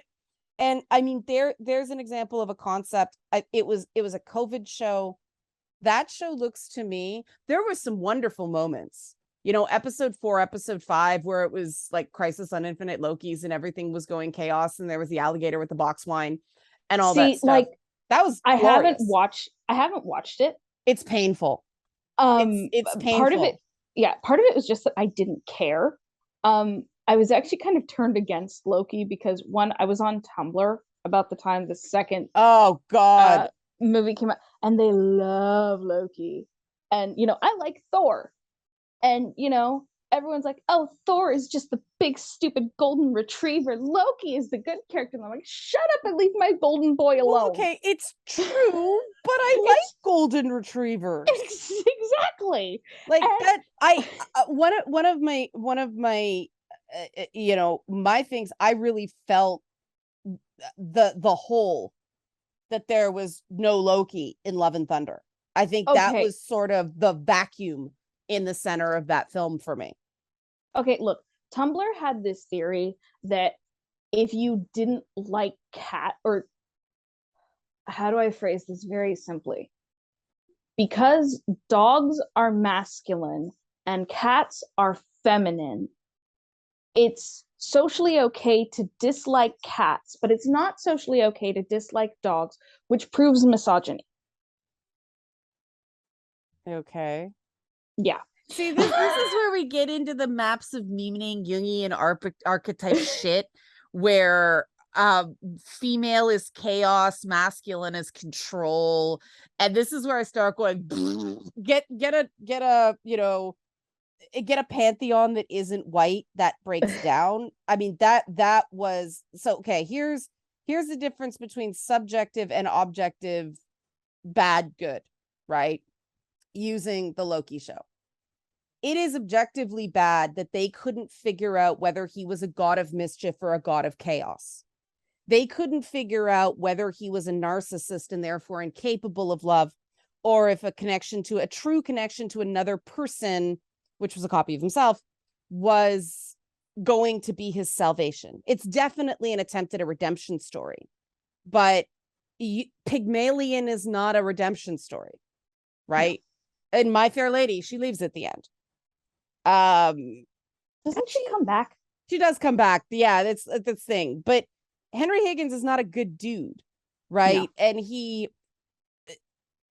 And I mean, there's an example of a concept. It was a COVID show. That show looks to me, there were some wonderful moments. Episode 4, episode 5, where it was like Crisis on Infinite Lokis and everything was going chaos, and there was the alligator with the box wine and all that stuff. Like, that was glorious. I haven't watched it. It's painful. It's painful. Part of it was just that I didn't care. I was actually kind of turned against Loki because, one, I was on Tumblr about the time the second movie came out, and they love Loki. And I like Thor. And, everyone's like, oh, Thor is just the big, stupid golden retriever. Loki is the good character. And I'm like, shut up and leave my golden boy alone. Well, okay, it's true, but I like golden retrievers. Exactly. Like, and that, one of my my things, I really felt the whole that there was no Loki in Love and Thunder. I think that was sort of the vacuum in the center of that film for me. Okay, look, Tumblr had this theory that if you didn't like cat, or how do I phrase this very simply? Because dogs are masculine and cats are feminine, it's socially okay to dislike cats, but it's not socially okay to dislike dogs, which proves misogyny. Okay. Yeah. See, this is where we get into the maps of meaning, Jungian archetype shit, where female is chaos, masculine is control, and this is where I start going, get a pantheon that isn't white that breaks down. I mean, that was so okay. Here's the difference between subjective and objective bad good, right? Using the Loki show. it is objectively bad that they couldn't figure out whether he was a god of mischief or a god of chaos. They couldn't figure out whether he was a narcissist and therefore incapable of love, or if a true connection to another person, which was a copy of himself, was going to be his salvation. It's definitely an attempt at a redemption story, but Pygmalion is not a redemption story, right? No. And My Fair Lady, she leaves at the end. Doesn't she come back? She does come back. Yeah, that's the thing. But Henry Higgins is not a good dude, right? No. And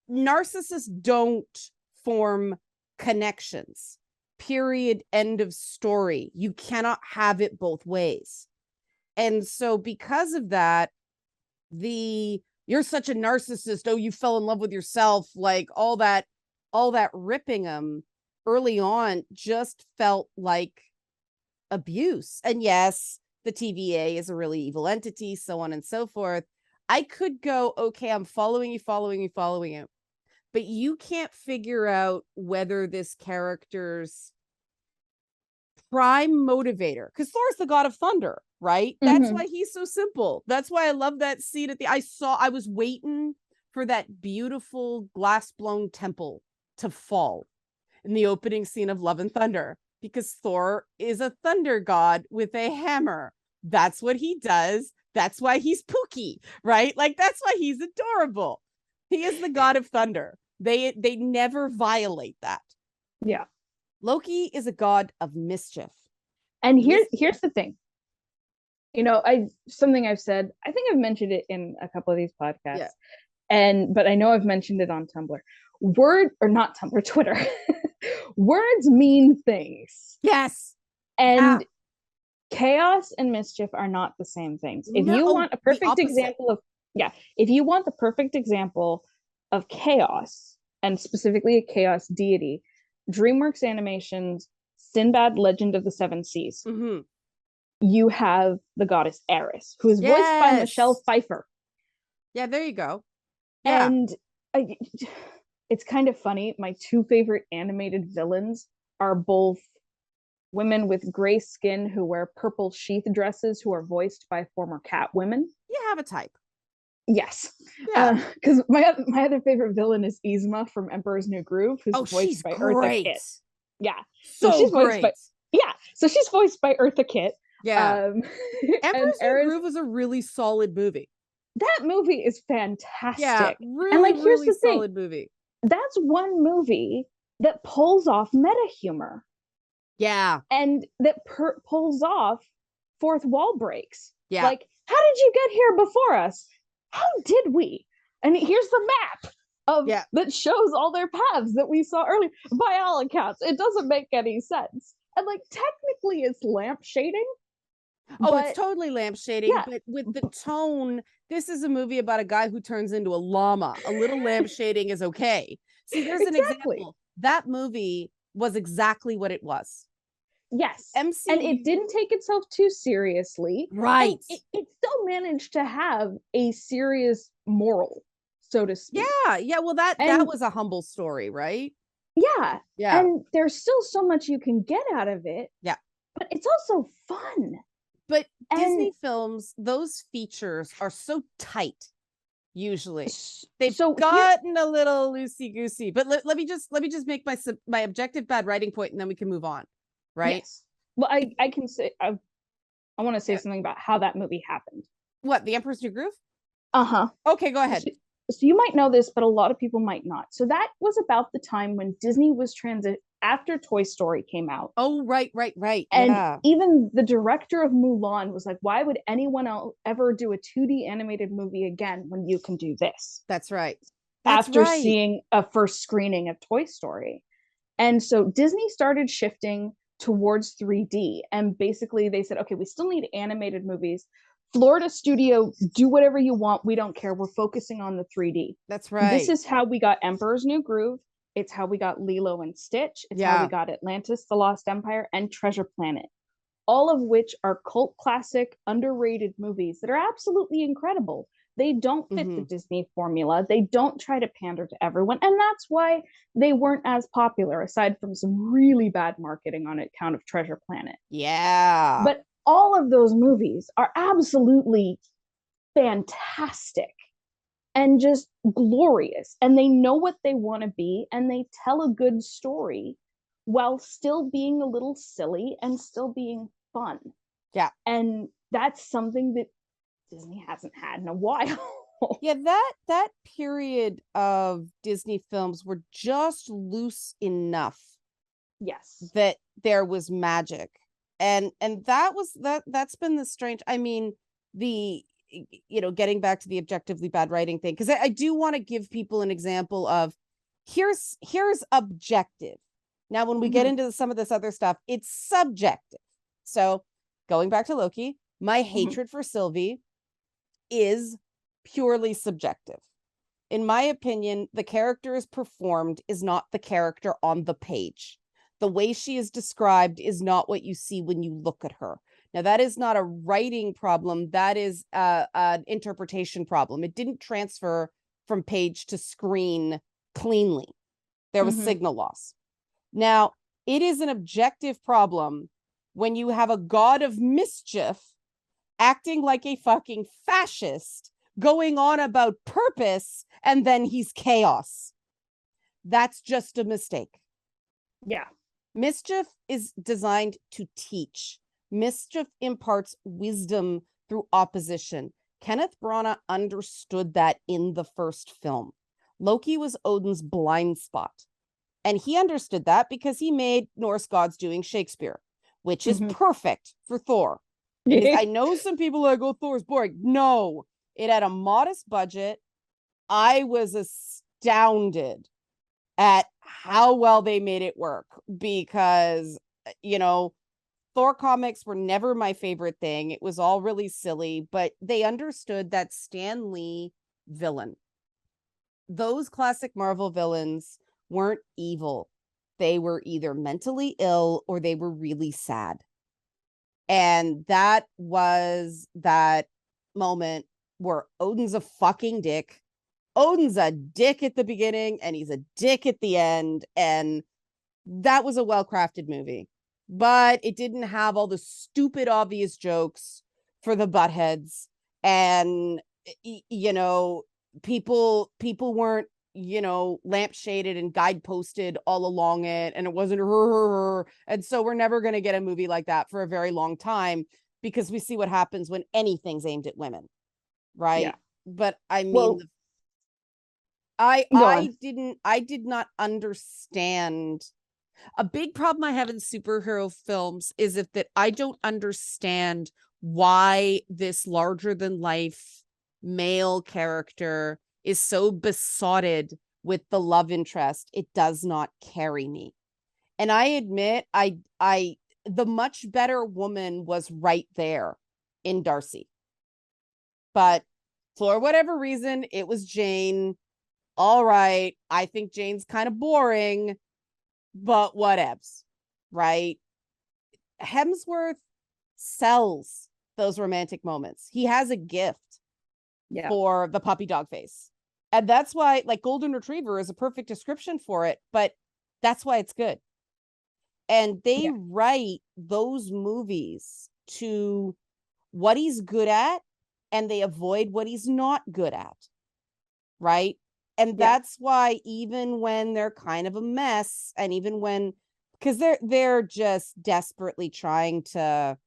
narcissists don't form connections. Period. End of story. You cannot have it both ways. And so because of that, you're such a narcissist, oh, you fell in love with yourself, like all that ripping him early on just felt like abuse. And yes, the TVA is a really evil entity, so on and so forth. I could go, okay, I'm following you. But you can't figure out whether this character's prime motivator, because Thor's the god of thunder, right? Mm-hmm. That's why he's so simple. That's why I love that scene I was waiting for that beautiful glass blown temple to fall in the opening scene of Love and Thunder, because Thor is a thunder god with a hammer. That's what he does. That's why he's Pookie, right? Like, that's why he's adorable. He is the god of thunder. They never violate that. Yeah. Loki is a god of mischief. And here's the thing. You know, something I've said, I think I've mentioned it in a couple of these podcasts. Yeah. But I know I've mentioned it on Tumblr. Twitter. Words mean things. Yes. And chaos and mischief are not the same things. If you want a perfect example of chaos, and specifically a chaos deity, DreamWorks Animation's Sinbad Legend of the Seven Seas. Mm-hmm. You have the goddess Eris, who is voiced by Michelle Pfeiffer. Yeah, there you go. Yeah. And it's kind of funny. My two favorite animated villains are both women with gray skin who wear purple sheath dresses, who are voiced by former Catwomen. You have a type. Yes. Yeah. Because my other favorite villain is Yzma from Emperor's New Groove, who's voiced by Eartha Kitt. Yeah. So she's voiced by So she's voiced by Eartha Kitt. Yeah. Emperor's New Groove was a really solid movie. That movie is fantastic. Yeah, really, and here's the solid movie. That's one movie that pulls off meta humor. Yeah. And that pulls off fourth wall breaks. Yeah. Like, how did you get here before us? How did we? And here's the map that shows all their paths that we saw earlier. By all accounts, it doesn't make any sense. And like, technically it's lamp shading. It's totally lamp shading, but with the tone, this is a movie about a guy who turns into a llama. A little lamp shading is okay. See, there's an example. That movie was exactly what it was. Yes. MCU, and it didn't take itself too seriously. Right. It still managed to have a serious moral, so to speak. Yeah. Well, that was a humble story, right? Yeah. And there's still so much you can get out of it. Yeah. But it's also fun. But Disney films, those features are so tight. Usually, they've gotten a little loosey goosey. But let me just make my objective bad writing point, and then we can move on. Right. Yes. Well, I can say I want to say something about how that movie happened. What, The Emperor's New Groove? Uh-huh. Okay, go ahead. So you might know this, but a lot of people might not. So that was about the time when Disney was after Toy Story came out. Oh, right. And even the director of Mulan was like, why would anyone else ever do a 2D animated movie again when you can do this? That's right. After seeing a first screening of Toy Story. And so Disney started shifting towards 3D. And basically they said, okay, we still need animated movies. Florida studio, do whatever you want. We don't care. We're focusing on the 3D. That's right. This is how we got Emperor's New Groove. It's how we got Lilo and Stitch. It's how we got Atlantis, The Lost Empire, and Treasure Planet. All of which are cult classic, underrated movies that are absolutely incredible. They don't fit the Disney formula. They don't try to pander to everyone. And that's why they weren't as popular, aside from some really bad marketing on account of Treasure Planet. Yeah. But all of those movies are absolutely fantastic and just glorious. And they know what they want to be, and they tell a good story while still being a little silly and still being fun. Yeah. And that's something that Disney hasn't had in a while. Yeah, that period of Disney films were just loose enough. Yes. That there was magic. And that's been the strange, I mean, the getting back to the objectively bad writing thing, because I do want to give people an example of here's objective. Now, when we get into some of this other stuff, it's subjective. So going back to Loki, my hatred for Sylvie is purely subjective. In my opinion, the character is performed is not the character on the page. The way she is described is not what you see when you look at her. Now, that is not a writing problem. That is an interpretation problem. It didn't transfer from page to screen cleanly. There was signal loss. Now, it is an objective problem when you have a god of mischief acting like a fucking fascist, going on about purpose, and then he's chaos. That's just a mistake. Yeah. Mischief is designed to teach. Mischief imparts wisdom through opposition. Kenneth Branagh understood that in the first film. Loki was Odin's blind spot. And he understood that because he made Norse gods doing Shakespeare, which is perfect for Thor. I know some people are like, oh, Thor's boring. No, it had a modest budget. I was astounded at how well they made it work because, Thor comics were never my favorite thing. It was all really silly, but they understood that Stan Lee villain. Those classic Marvel villains weren't evil. They were either mentally ill or they were really sad. And that was that moment where Odin's a fucking dick. Odin's a dick at the beginning and he's a dick at the end. And that was a well-crafted movie. But it didn't have all the stupid, obvious jokes for the buttheads. And, people weren't, lampshaded and guideposted all along it. And it wasn't her. And so we're never going to get a movie like that for a very long time because we see what happens when anything's aimed at women. Right. Yeah. But I mean, I did not understand. A big problem I have in superhero films is that I don't understand why this larger than life male character is so besotted with the love interest. It does not carry me. And I admit, the much better woman was right there in Darcy. But for whatever reason, it was Jane. All right. I think Jane's kind of boring, but whatevs, right? Hemsworth sells those romantic moments. He has a gift for the puppy dog face. And that's why, like, Golden Retriever is a perfect description for it, but that's why it's good. And they write those movies to what he's good at, and they avoid what he's not good at, right? And that's why even when they're kind of a mess, and even when, because they're just desperately trying to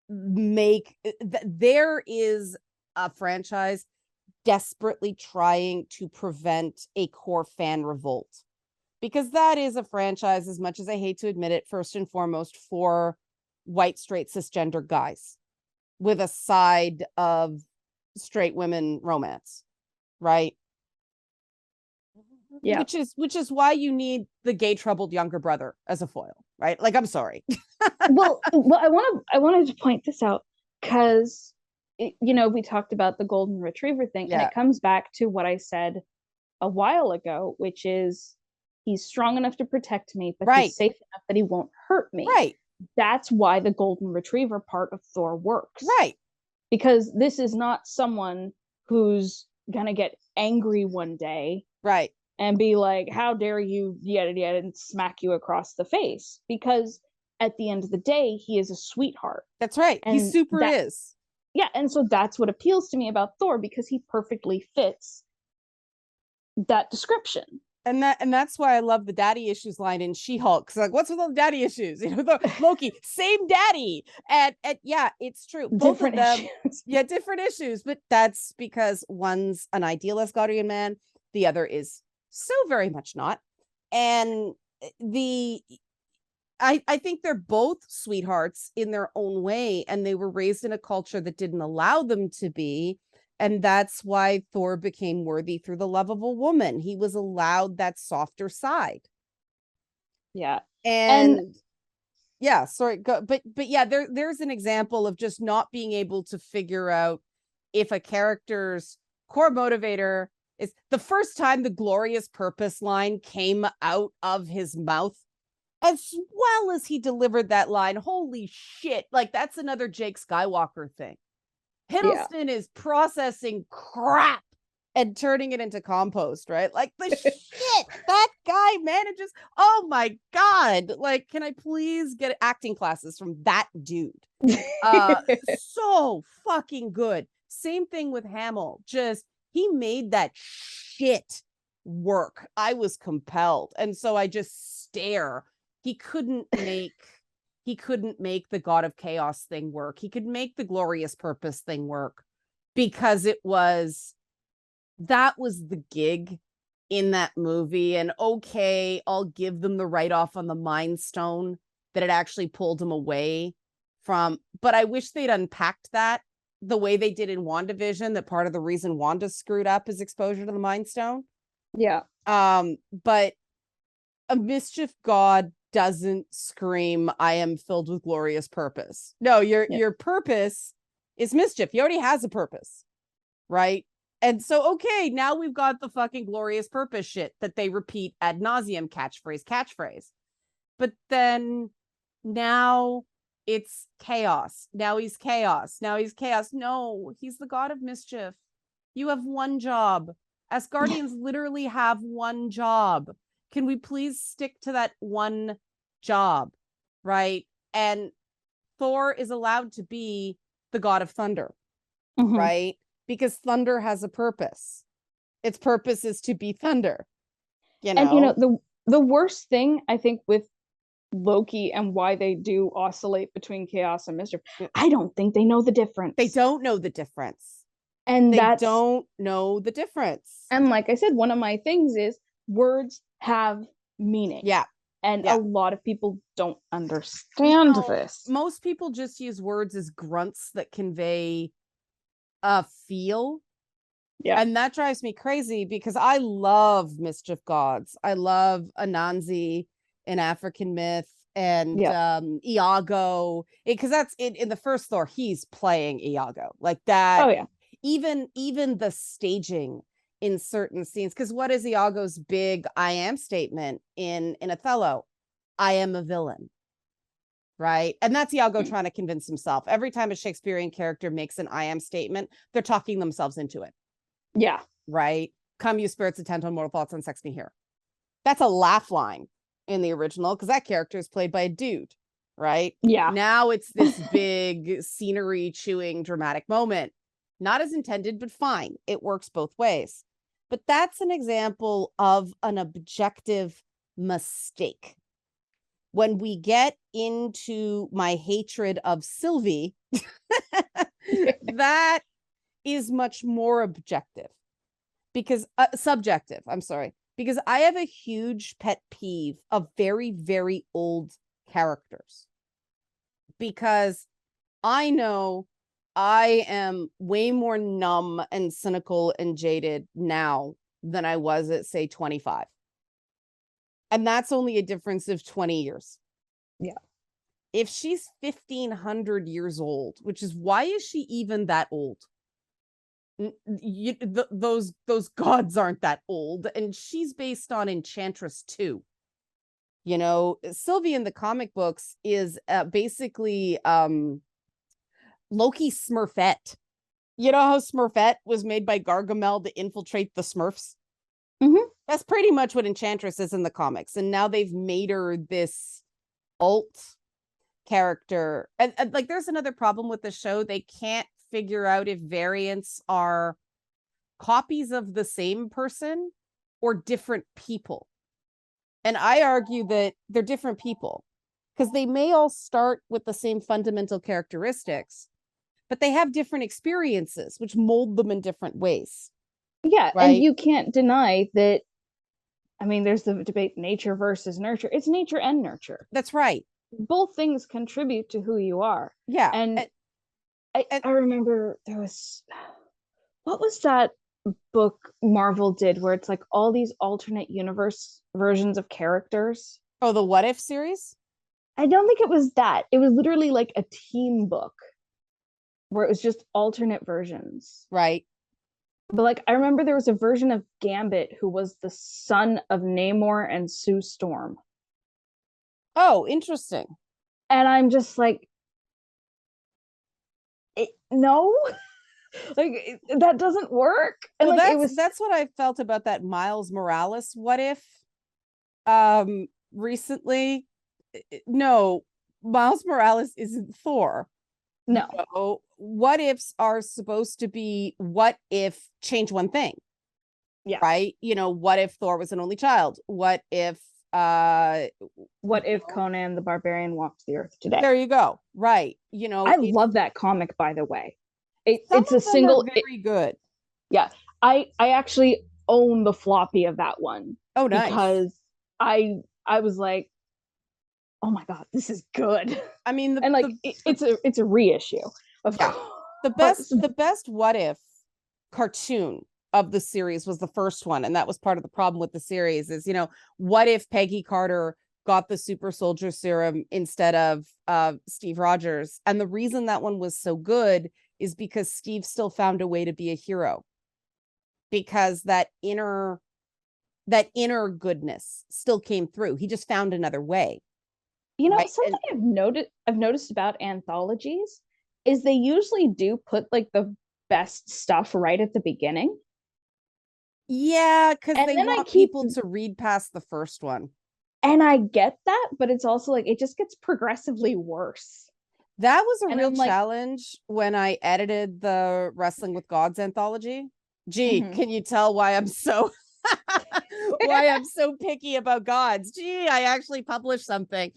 there is a franchise desperately trying to prevent a core fan revolt, because that is a franchise, as much as I hate to admit it, first and foremost for white straight cisgender guys with a side of straight women romance, right? Yeah. Which is why you need the gay troubled younger brother as a foil, right? Like, I'm sorry. well, I wanted to point this out because we talked about the golden retriever thing, and it comes back to what I said a while ago, which is he's strong enough to protect me, but he's safe enough that he won't hurt me. Right. That's why the golden retriever part of Thor works. Right. because this is not someone who's gonna get angry one day, right, and be like, how dare you, yada yada, and smack you across the face, because at the end of the day, he is a sweetheart. That's right. And he super is. Yeah, and so that's what appeals to me about Thor, because he perfectly fits that description. And that's why I love the daddy issues line in She-Hulk. Cause like, what's with all the daddy issues? You know, the Loki, same daddy. And yeah, it's true. Both different of them, issues. Yeah, different issues. But that's because one's an idealist guardian man, the other is so very much not. And I think they're both sweethearts in their own way, and they were raised in a culture that didn't allow them to be. And that's why Thor became worthy through the love of a woman. He was allowed that softer side. Yeah. And yeah, sorry, but yeah, there's an example of just not being able to figure out if a character's core motivator is the first time the glorious purpose line came out of his mouth. As well as he delivered that line, holy shit, like that's another Jake Skywalker thing. Hiddleston is processing crap and turning it into compost, right? Like the shit that guy manages. Oh my God. Like, can I please get acting classes from that dude? So fucking good. Same thing with Hamill. Just, he made that shit work. I was compelled. And so I just stare. He couldn't make the God of Chaos thing work. He could make the glorious purpose thing work because that was the gig in that movie. And okay, I'll give them the write-off on the Mind Stone that it actually pulled him away from, but I wish they'd unpacked that the way they did in WandaVision, that part of the reason Wanda screwed up is exposure to the Mind Stone. Yeah. But a mischief god doesn't scream, I am filled with glorious purpose. No, your purpose is mischief. He already has a purpose, right? And so, okay, now we've got the fucking glorious purpose shit that they repeat ad nauseum, catchphrase. But then now it's chaos. Now he's chaos. No, he's the god of mischief. You have one job. Asgardians literally have one job. Can we please stick to that one job, right? And Thor is allowed to be the god of thunder, right? Because thunder has a purpose. Its purpose is to be thunder. You know? And the worst thing I think with Loki and why they do oscillate between chaos and mischief, I don't think they know the difference. They don't know the difference. And they don't know the difference. And like I said, one of my things is words have meaning. Yeah. And a lot of people don't understand this. Most people just use words as grunts that convey a feel. Yeah. And that drives me crazy because I love mischief gods. I love Anansi in African myth and Iago. Because that's in the first Thor, he's playing Iago. Like that. Oh, yeah. Even the staging in certain scenes, because what is Iago's big I am statement in Othello? I am a villain, right? And that's Iago trying to convince himself. Every time a Shakespearean character makes an I am statement, they're talking themselves into it. Yeah. Right? Come, you spirits, attend on mortal thoughts and sex me here. That's a laugh line in the original, because that character is played by a dude, right? Yeah. Now it's this big scenery chewing dramatic moment. Not as intended, but fine. It works both ways. But that's an example of an objective mistake. When we get into my hatred of Sylvie, that is much more objective. Because subjective, I'm sorry. Because I have a huge pet peeve of very, very old characters. Because I know I am way more numb and cynical and jaded now than I was at, say, 25. And that's only a difference of 20 years. Yeah. If she's 1,500 years old, which is, why is she even that old? Those gods aren't that old. And she's based on Enchantress 2. You know, Sylvie in the comic books is basically Loki Smurfette. You know how Smurfette was made by Gargamel to infiltrate the Smurfs? Mm-hmm. That's pretty much what Enchantress is in the comics. And now they've made her this alt character. And like, there's another problem with the show. They can't figure out if variants are copies of the same person or different people. And I argue that they're different people because they may all start with the same fundamental characteristics, but they have different experiences, which mold them in different ways. Yeah. Right? And you can't deny that. I mean, there's the debate nature versus nurture. It's nature and nurture. That's right. Both things contribute to who you are. Yeah. And I remember there was, what was that book Marvel did where it's like all these alternate universe versions of characters? Oh, the What If series? I don't think it was that. It was literally like a team book where it was just alternate versions. Right. But like I remember there was a version of Gambit who was the son of Namor and Sue Storm. Oh, interesting. And I'm just like, no, like that doesn't work. And well, like that's what I felt about that Miles Morales What If recently. No, Miles Morales isn't Thor. No. What ifs are supposed to be what if change one thing. Yeah. Right? You know, what if Thor was an only child? What if Conan the Barbarian walked the earth today? There you go. Right. You know, I love that comic, by the way. It's a single very good. Yeah. I actually own the floppy of that one. Oh, nice. Because I was like, oh my god, this is good. I mean, it's a reissue of the best What If cartoon of the series was the first one, and that was part of the problem with the series is, you know, what if Peggy Carter got the super soldier serum instead of Steve Rogers? And the reason that one was so good is because Steve still found a way to be a hero, because that inner goodness still came through. He just found another way. You know, right? Something I've noticed about anthologies is they usually do put like the best stuff right at the beginning. Yeah, because they want people to read past the first one. And I get that, but it's also like it just gets progressively worse. That was a real challenge when I edited the Wrestling with Gods anthology. Gee, can you tell why I'm so picky about gods? Gee, I actually published something.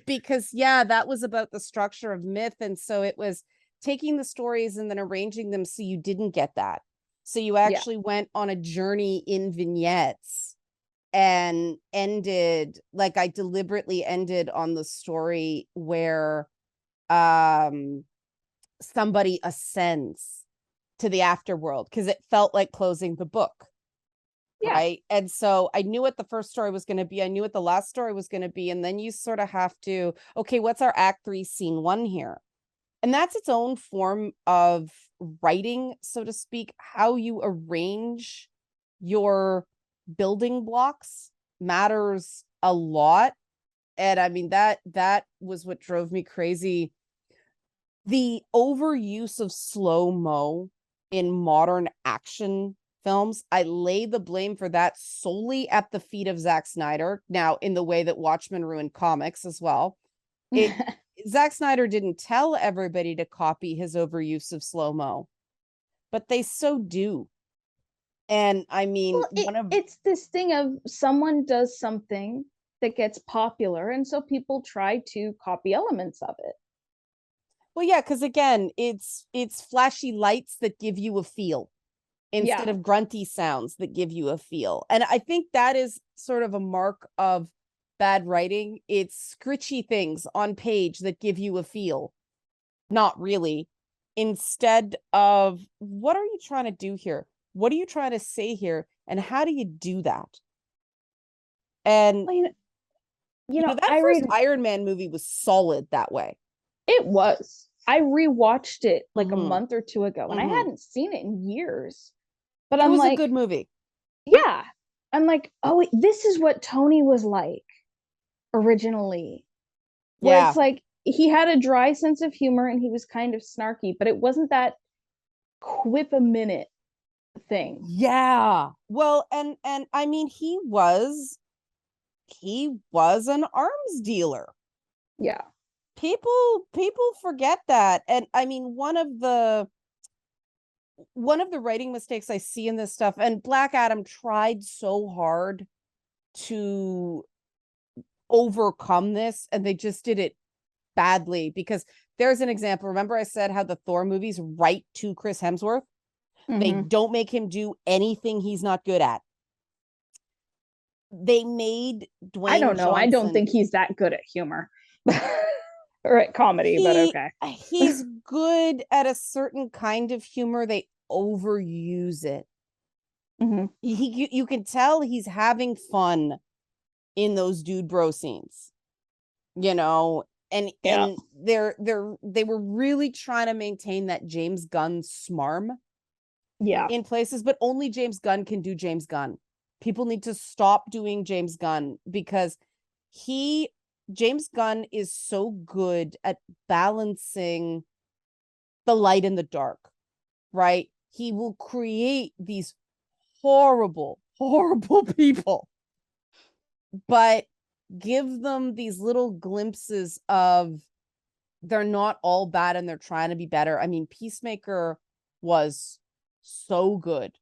Because that was about the structure of myth. And so it was taking the stories and then arranging them so you didn't get that. So you actually went on a journey in vignettes and ended, like I deliberately ended on the story where somebody ascends to the afterworld, because it felt like closing the book. Right. And so I knew what the first story was going to be. I knew what the last story was going to be. And then you sort of have to, okay, what's our act 3 scene 1 here? And that's its own form of writing, so to speak. How you arrange your building blocks matters a lot. And I mean, that was what drove me crazy. The overuse of slow-mo in modern action films, I lay the blame for that solely at the feet of Zack Snyder. Now, in the way that Watchmen ruined comics as well. Zack Snyder didn't tell everybody to copy his overuse of slow-mo, but they so do. And I mean, it's this thing of someone does something that gets popular, and so people try to copy elements of it. Well, yeah, because again, it's flashy lights that give you a feel instead of grunty sounds that give you a feel. And I think that is sort of a mark of bad writing. It's scritchy things on page that give you a feel. Not really. Instead of, what are you trying to do here? What are you trying to say here? And how do you do that? And that first Iron Man movie was solid that way. It was. I rewatched it like a month or two ago, and I hadn't seen it in years. But it was a good movie. Yeah. I'm like, oh, this is what Tony was like originally. Where it's like he had a dry sense of humor and he was kind of snarky, but it wasn't that quip a minute thing. Yeah. Well, and I mean he was an arms dealer. Yeah. People forget that. And I mean one of the writing mistakes I see in this stuff, and Black Adam tried so hard to overcome this, and they just did it badly, because there's an example. Remember I said how the Thor movies write to Chris Hemsworth? They don't make him do anything he's not good at. They made Dwayne I don't know. Johnson, I don't think he's that good at humor. Or at comedy, but okay. He's good at a certain kind of humor. They overuse it. You can tell he's having fun in those dude bro scenes, you know, and they were really trying to maintain that James Gunn smarm in places, but only James Gunn can do James Gunn. People need to stop doing James Gunn, because James Gunn is so good at balancing the light and the dark, right? He will create these horrible, horrible people, but give them these little glimpses of they're not all bad and they're trying to be better. I mean, Peacemaker was so good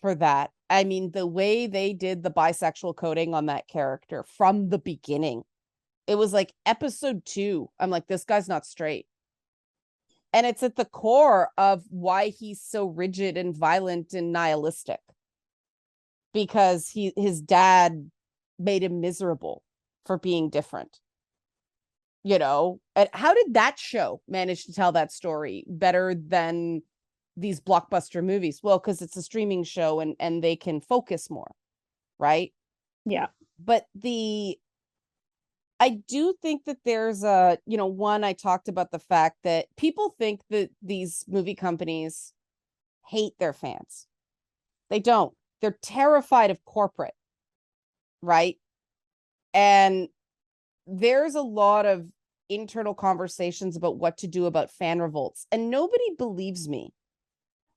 for that. I mean, the way they did the bisexual coding on that character from the beginning, it was like episode 2. I'm like, this guy's not straight. And it's at the core of why he's so rigid and violent and nihilistic, because his dad made him miserable for being different, you know. And how did that show manage to tell that story better than these blockbuster movies? Well, because it's a streaming show and they can focus more, right? Yeah. But I do think that there's a, one, I talked about the fact that people think that these movie companies hate their fans. They don't. They're terrified of corporate, right? And there's a lot of internal conversations about what to do about fan revolts. And nobody believes me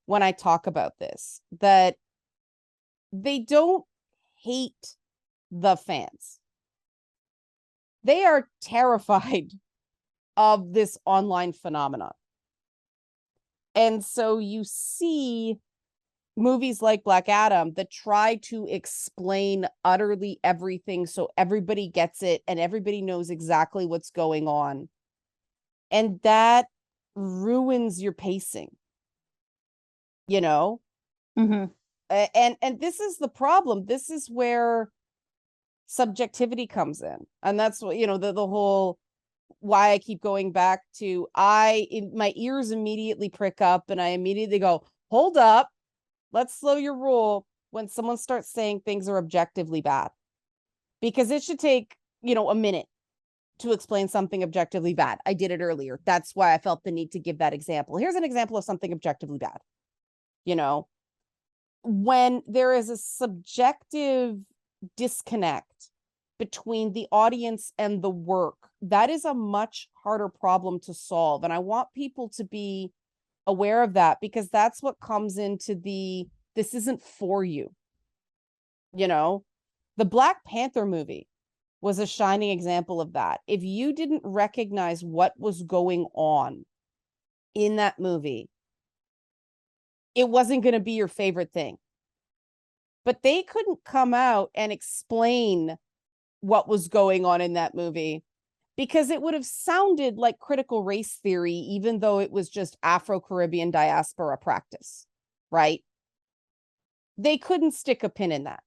when I talk about this, that they don't hate the fans. They are terrified of this online phenomenon. And so you see movies like Black Adam that try to explain utterly everything so everybody gets it and everybody knows exactly what's going on. And that ruins your pacing, you know? And this is the problem. This is where subjectivity comes in. And that's what, the whole why I keep going back to, my ears immediately prick up and I immediately go, hold up, let's slow your roll when someone starts saying things are objectively bad, because it should take, a minute to explain something objectively bad. I did it earlier. That's why I felt the need to give that example. Here's an example of something objectively bad. When there is a subjective disconnect between the audience and the work, that is a much harder problem to solve. And I want people to be aware of that, because that's what comes into this isn't for you. The Black Panther movie was a shining example of that. If you didn't recognize what was going on in that movie, it wasn't going to be your favorite thing. But they couldn't come out and explain what was going on in that movie, because it would have sounded like critical race theory, even though it was just Afro-Caribbean diaspora practice, right? They couldn't stick a pin in that.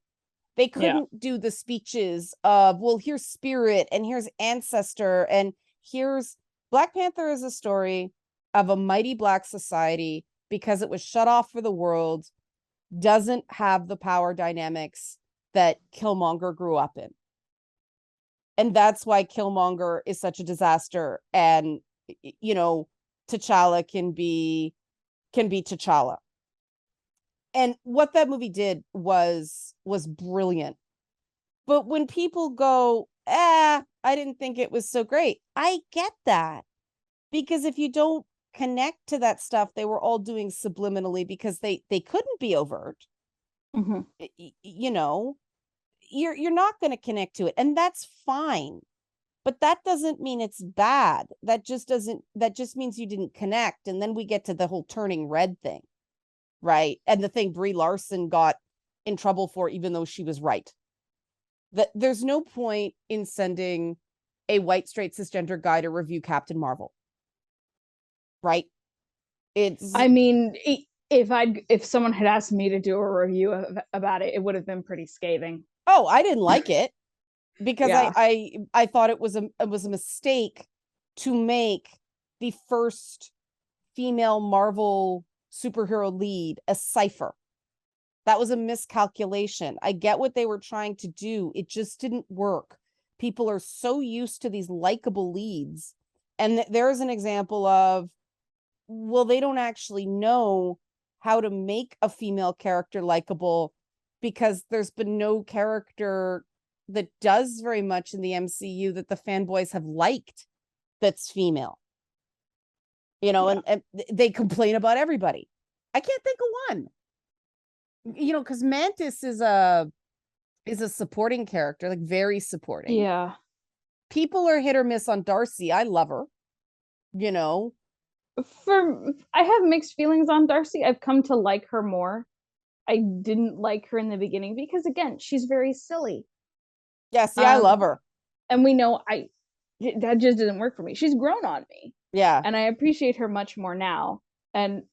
They couldn't do the speeches of, well, here's spirit and here's ancestor and here's Black Panther is a story of a mighty Black society because it was shut off for the world, doesn't have the power dynamics that Killmonger grew up in. And that's why Killmonger is such a disaster. And, T'Challa can be T'Challa. And what that movie did was brilliant. But when people go, I didn't think it was so great, I get that. Because if you don't connect to that stuff they were all doing subliminally because they couldn't be overt. You know, you're not going to connect to it, and that's fine. But that doesn't mean it's bad. That just means you didn't connect. And then we get to the whole turning red thing, right? And the thing Brie Larson got in trouble for, even though she was right. That there's no point in sending a white, straight, cisgender guy to review Captain Marvel. Right? I mean, if someone had asked me to do a review about it, it would have been pretty scathing. Oh, I didn't like it. Because I thought it was a mistake to make the first female Marvel superhero lead a cipher. That was a miscalculation. I get what they were trying to do. It just didn't work. People are so used to these likable leads. And there's an example of, well, they don't actually know how to make a female character likable because there's been no character that does very much in the MCU that the fanboys have liked that's female. You know, and they complain about everybody. I can't think of one. You know, because Mantis is a supporting character, like very supporting. Yeah. People are hit or miss on Darcy. I love her. You know. I have mixed feelings on Darcy. I've come to like her more. I didn't like her in the beginning because, again, she's very silly. Yeah, see, I love her. And we know that just didn't work for me. She's grown on me. Yeah. And I appreciate her much more now. And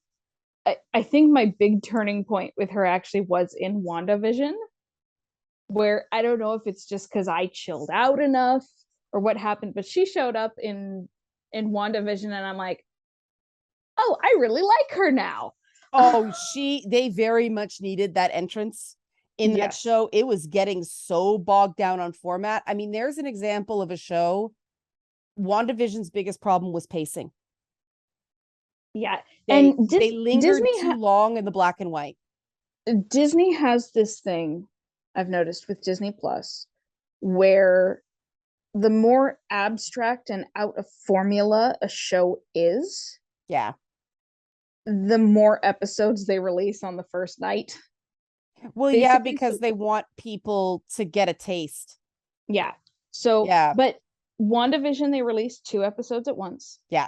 I think my big turning point with her actually was in WandaVision, where I don't know if it's just because I chilled out enough or what happened, but she showed up in WandaVision and I'm like, oh, I really like her now. Oh, they very much needed that entrance. In that show, it was getting so bogged down on format. I mean, there's an example of a show. WandaVision's biggest problem was pacing. Yeah. They lingered too long in the black and white. Disney has this thing I've noticed with Disney Plus where the more abstract and out of formula a show is, the more episodes they release on the first night. Well, basically, yeah, because they want people to get a taste. Yeah. So, but WandaVision, they released 2 episodes at once. Yeah.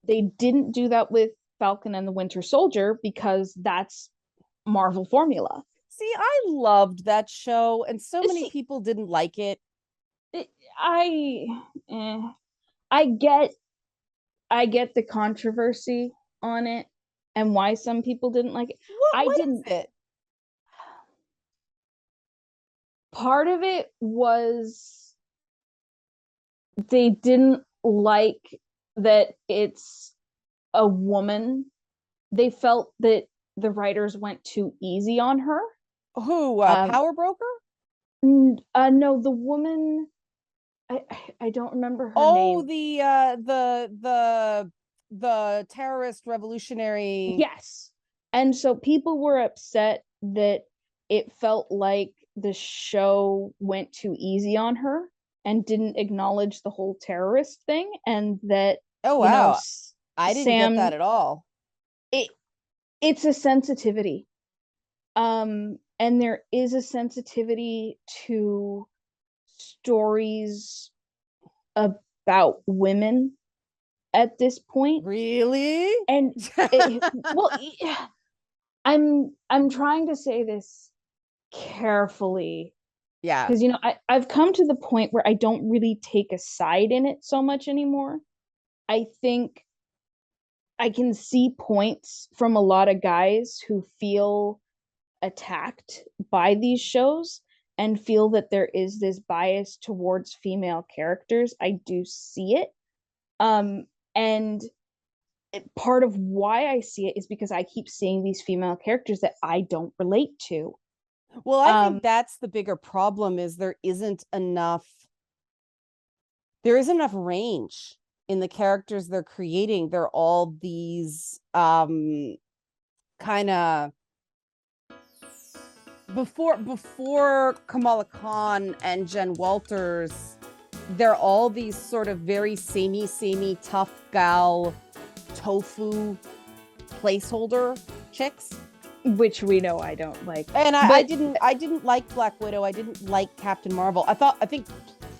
They didn't do that with Falcon and the Winter Soldier because that's Marvel formula. See, I loved that show, and so many people didn't like it. I get the controversy on it and why some people didn't like it. What is it? Part of it was they didn't like that it's a woman. They felt that the writers went too easy on her. Who? Power Broker? No, the woman. I don't remember her name. The terrorist revolutionary. Yes. And so people were upset that it felt like the show went too easy on her and didn't acknowledge the whole terrorist thing, and that I didn't get that at all. It's a sensitivity. And there is a sensitivity to stories about women at this point. Really? And I'm trying to say this carefully. Yeah. Because, I've come to the point where I don't really take a side in it so much anymore. I think I can see points from a lot of guys who feel attacked by these shows and feel that there is this bias towards female characters. I do see it. And part of why I see it is because I keep seeing these female characters that I don't relate to. Well, I think that's the bigger problem, is there isn't enough range in the characters they're creating. They're all these kind of before Kamala Khan and Jen Walters, they're all these sort of very samey tough gal tofu placeholder chicks, which we know I don't like. And I didn't like Black Widow. I didn't like Captain Marvel. I think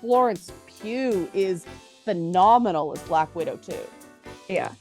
Florence Pugh is phenomenal as Black Widow too. Yeah.